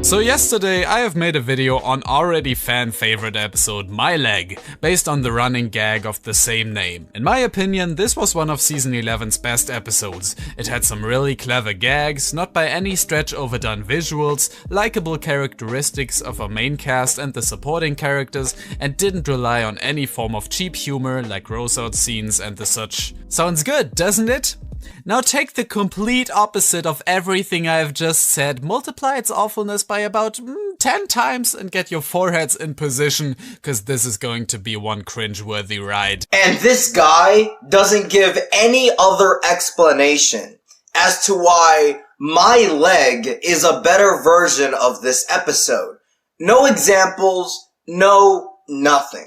So yesterday I have made a video on already fan favorite episode My Leg, based on the running gag of the same name. In my opinion, this was one of season 11's best episodes. It had some really clever gags, not by any stretch overdone visuals, likable characteristics of our main cast and the supporting characters, and didn't rely on any form of cheap humor like gross out scenes and the such. Sounds good, doesn't it? Now take the complete opposite of everything I've just said, multiply its awfulness by about 10 times and get your foreheads in position, cause this is going to be one cringe-worthy ride. And this guy doesn't give any other explanation as to why My Leg is a better version of this episode. No examples, no nothing.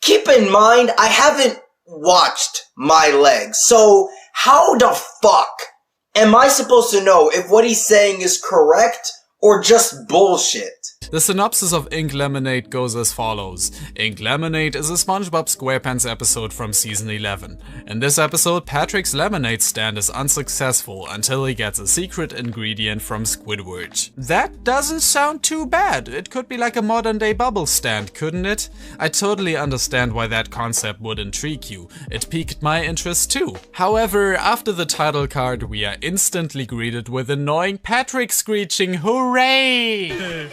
Keep in mind, I haven't watched My Leg, so how the fuck am I supposed to know if what he's saying is correct or just bullshit? The synopsis of Ink Lemonade goes as follows. Ink Lemonade is a SpongeBob SquarePants episode from season 11. In this episode, Patrick's lemonade stand is unsuccessful until he gets a secret ingredient from Squidward. That doesn't sound too bad. It could be like a modern day bubble stand, couldn't it? I totally understand why that concept would intrigue you. It piqued my interest too. However, after the title card, we are instantly greeted with annoying Patrick screeching hooray!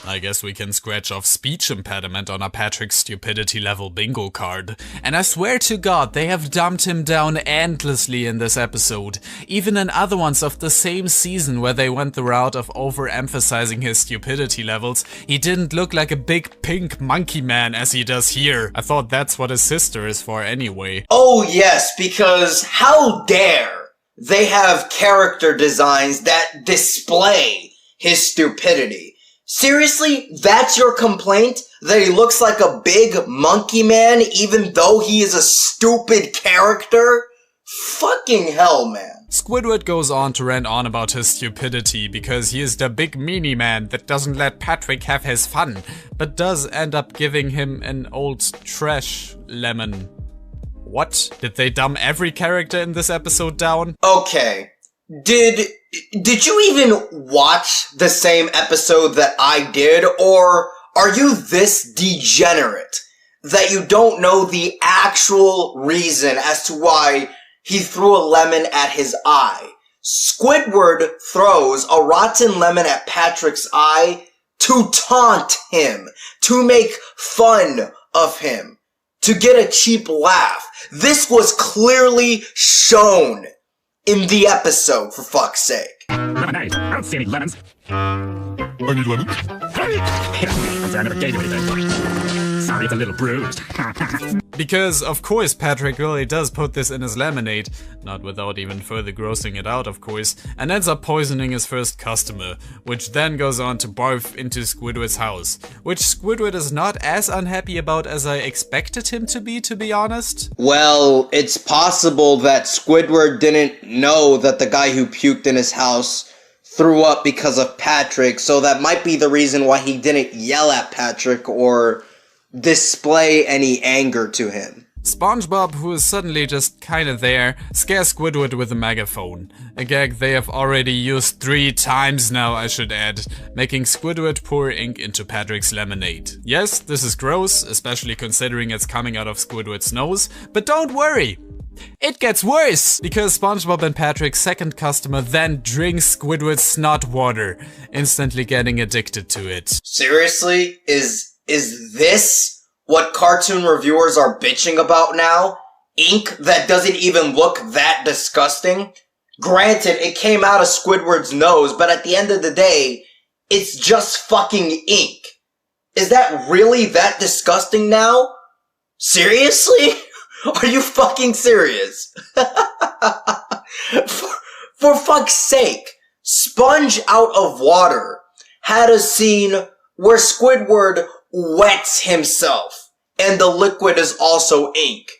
I guess we can scratch off speech impediment on a Patrick stupidity level bingo card. And I swear to God, they have dumped him down endlessly in this episode. Even in other ones of the same season where they went the route of overemphasizing his stupidity levels, he didn't look like a big pink monkey man as he does here. I thought that's what his sister is for anyway. Oh yes, because how dare they have character designs that display his stupidity. Seriously? That's your complaint? That he looks like a big monkey man even though he is a stupid character? Fucking hell, man. Squidward goes on to rant on about his stupidity because he is the big meanie man that doesn't let Patrick have his fun, but does end up giving him an old trash lemon. What? Did they dumb every character in this episode down? Okay. Did you even watch the same episode that I did, or are you this degenerate that you don't know the actual reason as to why he threw a lemon at his eye? Squidward throws a rotten lemon at Patrick's eye to taunt him, to make fun of him, to get a cheap laugh. This was clearly shown in the episode, for fuck's sake. Lemonade. I don't see any lemons. I need lemons. I'm sorry, I never gave you anything. Sorry, it's a little bruised. Because, of course, Patrick really does put this in his lemonade, not without even further grossing it out, of course, and ends up poisoning his first customer, which then goes on to barf into Squidward's house, which Squidward is not as unhappy about as I expected him to be honest. Well, it's possible that Squidward didn't know that the guy who puked in his house threw up because of Patrick, so that might be the reason why he didn't yell at Patrick or display any anger to him. SpongeBob, who is suddenly just kinda there, scares Squidward with a megaphone. A gag they have already used 3 times now, I should add, making Squidward pour ink into Patrick's lemonade. Yes, this is gross, especially considering it's coming out of Squidward's nose, but don't worry! It gets worse! Because SpongeBob and Patrick's second customer then drinks Squidward's snot water, instantly getting addicted to it. Seriously? Is this what cartoon reviewers are bitching about now? Ink that doesn't even look that disgusting? Granted, it came out of Squidward's nose, but at the end of the day, it's just fucking ink. Is that really that disgusting now? Seriously? Are you fucking serious? For fuck's sake, Sponge Out of Water had a scene where Squidward wets himself, and the liquid is also ink.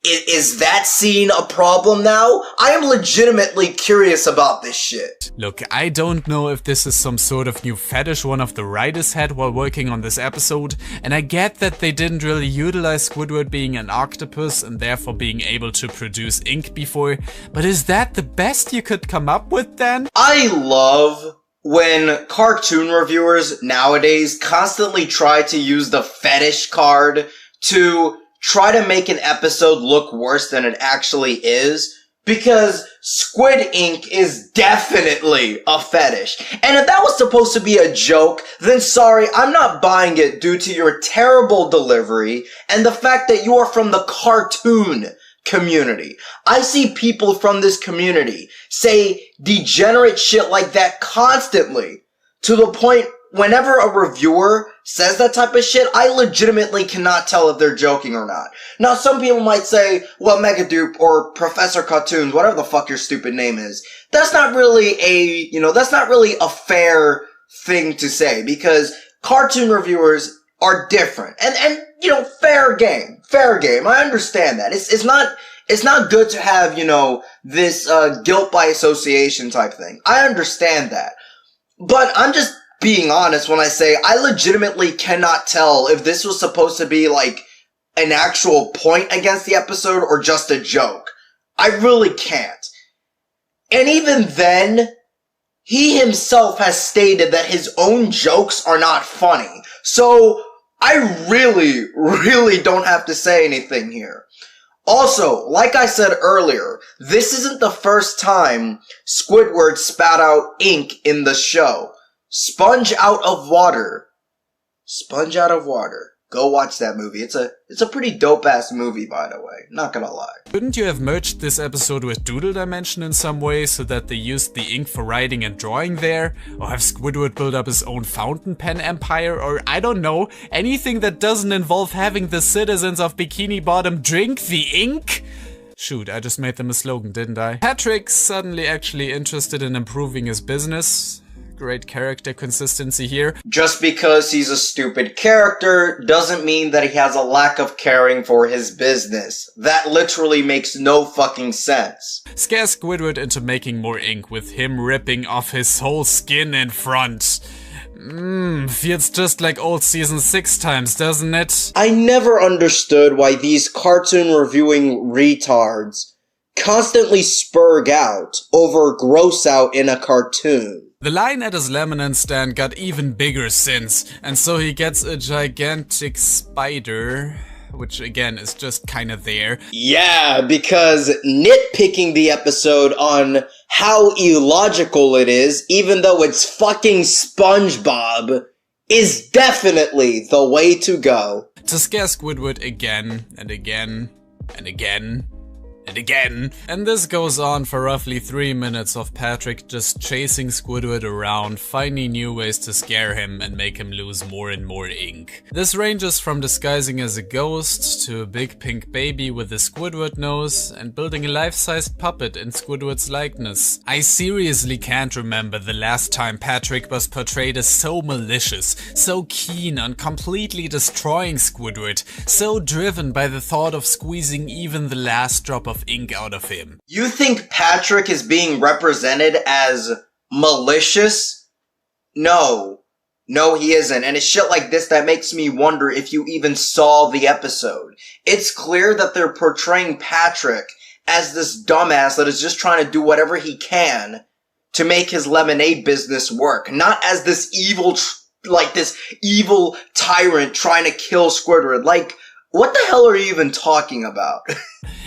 Is that scene a problem now? I am legitimately curious about this shit. Look, I don't know if this is some sort of new fetish one of the writers had while working on this episode, and I get that they didn't really utilize Squidward being an octopus and therefore being able to produce ink before, but is that the best you could come up with then? I love when cartoon reviewers nowadays constantly try to use the fetish card to try to make an episode look worse than it actually is, because squid ink is definitely a fetish. And if that was supposed to be a joke, then sorry, I'm not buying it due to your terrible delivery and the fact that you are from the cartoon community. I see people from this community say degenerate shit like that constantly, to the point whenever a reviewer says that type of shit, I legitimately cannot tell if they're joking or not. Now, some people might say, well, MegaDoop or Professor Cartoons, whatever the fuck your stupid name is, that's not really a fair thing to say, because cartoon reviewers are different. And fair game. I understand that. It's not good to have, this, guilt by association type thing. I understand that. But I'm just being honest when I say I legitimately cannot tell if this was supposed to be like an actual point against the episode or just a joke. I really can't. And even then, he himself has stated that his own jokes are not funny. So I really don't have to say anything here. Also, like I said earlier, this isn't the first time Squidward spat out ink in the show. Sponge Out of Water. Go watch that movie. It's a pretty dope-ass movie, by the way. Not gonna lie. Couldn't you have merged this episode with Doodle Dimension in some way so that they used the ink for writing and drawing there? Or have Squidward build up his own fountain pen empire? Or, I don't know, anything that doesn't involve having the citizens of Bikini Bottom drink the ink? Shoot, I just made them a slogan, didn't I? Patrick's suddenly actually interested in improving his business. Great character consistency here. Just because he's a stupid character doesn't mean that he has a lack of caring for his business. That literally makes no fucking sense. Scare Squidward into making more ink with him ripping off his whole skin in front. Feels just like old season 6 times, doesn't it? I never understood why these cartoon reviewing retards constantly spurg out over gross out in a cartoon. The line at his lemonade stand got even bigger since, and so he gets a gigantic spider, which again is just kinda there. Yeah, because nitpicking the episode on how illogical it is, even though it's fucking SpongeBob, is definitely the way to go. To scare Squidward again, and again, and again, and again. And this goes on for roughly 3 minutes of Patrick just chasing Squidward around, finding new ways to scare him and make him lose more and more ink. This ranges from disguising as a ghost, to a big pink baby with a Squidward nose, and building a life-sized puppet in Squidward's likeness. I seriously can't remember the last time Patrick was portrayed as so malicious, so keen on completely destroying Squidward, so driven by the thought of squeezing even the last drop of ink out of him. You think Patrick is being represented as malicious? No, he isn't, and it's shit like this that makes me wonder if you even saw the episode. It's clear that they're portraying Patrick as this dumbass that is just trying to do whatever he can to make his lemonade business work, not as this evil tyrant trying to kill Squidward. Like, what the hell are you even talking about?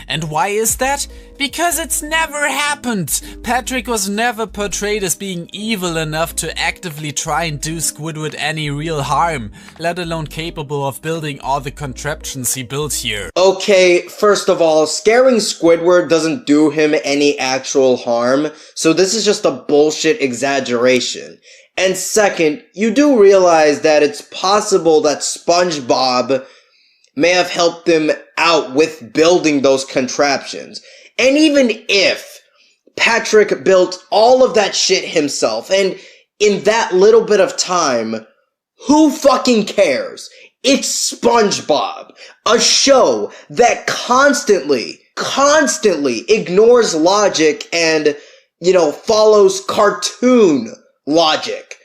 And why is that? Because it's never happened! Patrick was never portrayed as being evil enough to actively try and do Squidward any real harm, let alone capable of building all the contraptions he built here. Okay, first of all, scaring Squidward doesn't do him any actual harm, so this is just a bullshit exaggeration. And second, you do realize that it's possible that SpongeBob may have helped them out with building those contraptions. And even if Patrick built all of that shit himself, and in that little bit of time, who fucking cares? It's SpongeBob, a show that constantly ignores logic and, follows cartoon logic.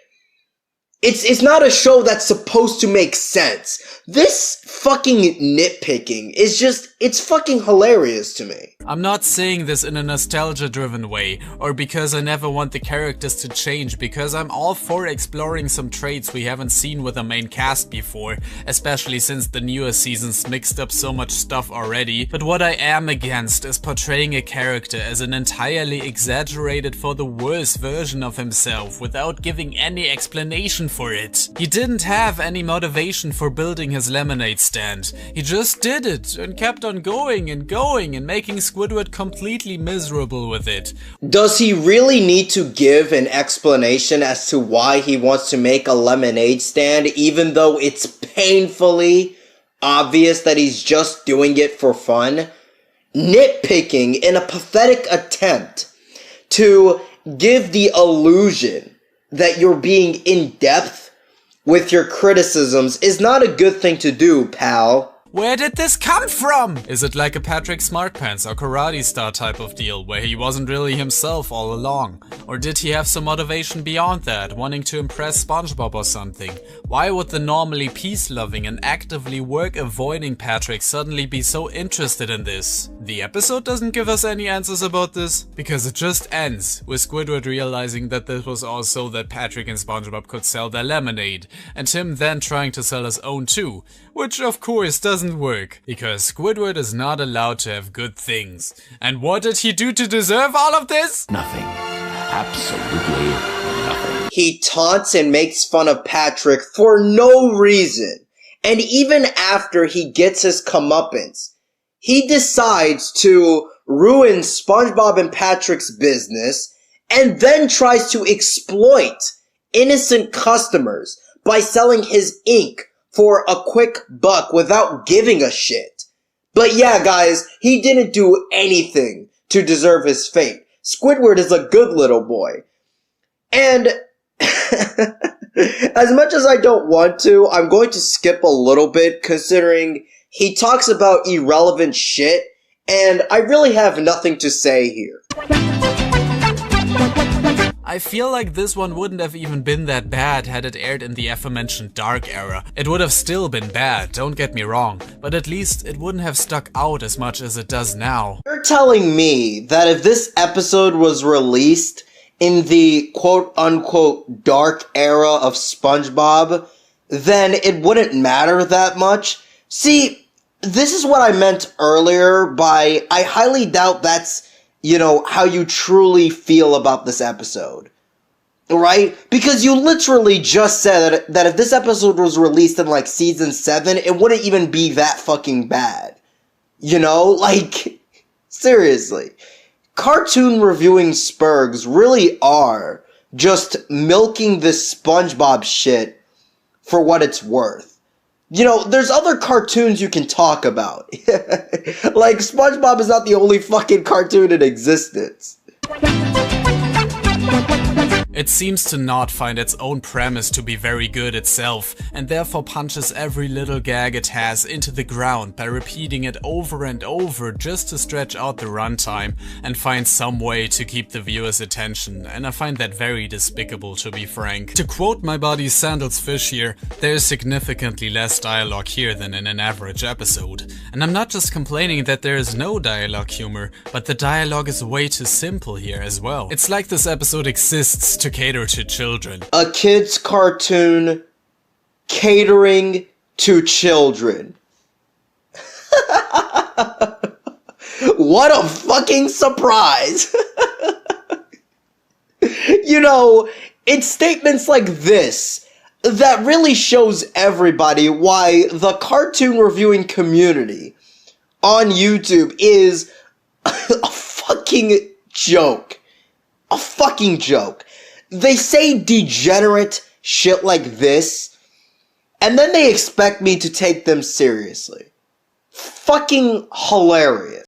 It's not a show that's supposed to make sense. This fucking nitpicking is it's fucking hilarious to me. I'm not saying this in a nostalgia-driven way, or because I never want the characters to change, because I'm all for exploring some traits we haven't seen with the main cast before, especially since the newer seasons mixed up so much stuff already. But what I am against is portraying a character as an entirely exaggerated for the worse version of himself without giving any explanation for it. He didn't have any motivation for building his lemonade stand. He just did it and kept on going and making Squidward completely miserable with it. Does he really need to give an explanation as to why he wants to make a lemonade stand, even though it's painfully obvious that he's just doing it for fun? Nitpicking in a pathetic attempt to give the illusion that you're being in-depth with your criticisms is not a good thing to do, pal. Where did this come from? Is it like a Patrick Smartpants or Karate Star type of deal, where he wasn't really himself all along? Or did he have some motivation beyond that, wanting to impress SpongeBob or something? Why would the normally peace-loving and actively work-avoiding Patrick suddenly be so interested in this? The episode doesn't give us any answers about this, because it just ends with Squidward realizing that this was all so that Patrick and SpongeBob could sell their lemonade, and him then trying to sell his own too, which of course doesn't work, because Squidward is not allowed to have good things. And what did he do to deserve all of this? Nothing. Absolutely nothing. He taunts and makes fun of Patrick for no reason. And even after he gets his comeuppance, he decides to ruin SpongeBob and Patrick's business and then tries to exploit innocent customers by selling his ink for a quick buck without giving a shit. But yeah, guys, he didn't do anything to deserve his fate. Squidward is a good little boy. And As much as I don't want to, I'm going to skip a little bit considering he talks about irrelevant shit, and I really have nothing to say here. I feel like this one wouldn't have even been that bad had it aired in the aforementioned dark era. It would have still been bad, don't get me wrong, but at least it wouldn't have stuck out as much as it does now. You're telling me that if this episode was released in the quote-unquote dark era of SpongeBob, then it wouldn't matter that much? See, this is what I meant earlier by I highly doubt that's, how you truly feel about this episode. Right? Because you literally just said that if this episode was released in like season 7, it wouldn't even be that fucking bad. Seriously. Cartoon reviewing Spurgs really are just milking this SpongeBob shit for what it's worth. There's other cartoons you can talk about. Like, SpongeBob is not the only fucking cartoon in existence. It seems to not find its own premise to be very good itself, and therefore punches every little gag it has into the ground by repeating it over and over just to stretch out the runtime and find some way to keep the viewer's attention, and I find that very despicable, to be frank. To quote my buddy Sandals Fish here, there's significantly less dialogue here than in an average episode. And I'm not just complaining that there is no dialogue humor, but the dialogue is way too simple here as well. It's like this episode exists to cater to children. A kid's cartoon catering to children. What a fucking surprise! It's statements like this that really shows everybody why the cartoon reviewing community on YouTube is a fucking joke. A fucking joke. They say degenerate shit like this, and then they expect me to take them seriously. Fucking hilarious.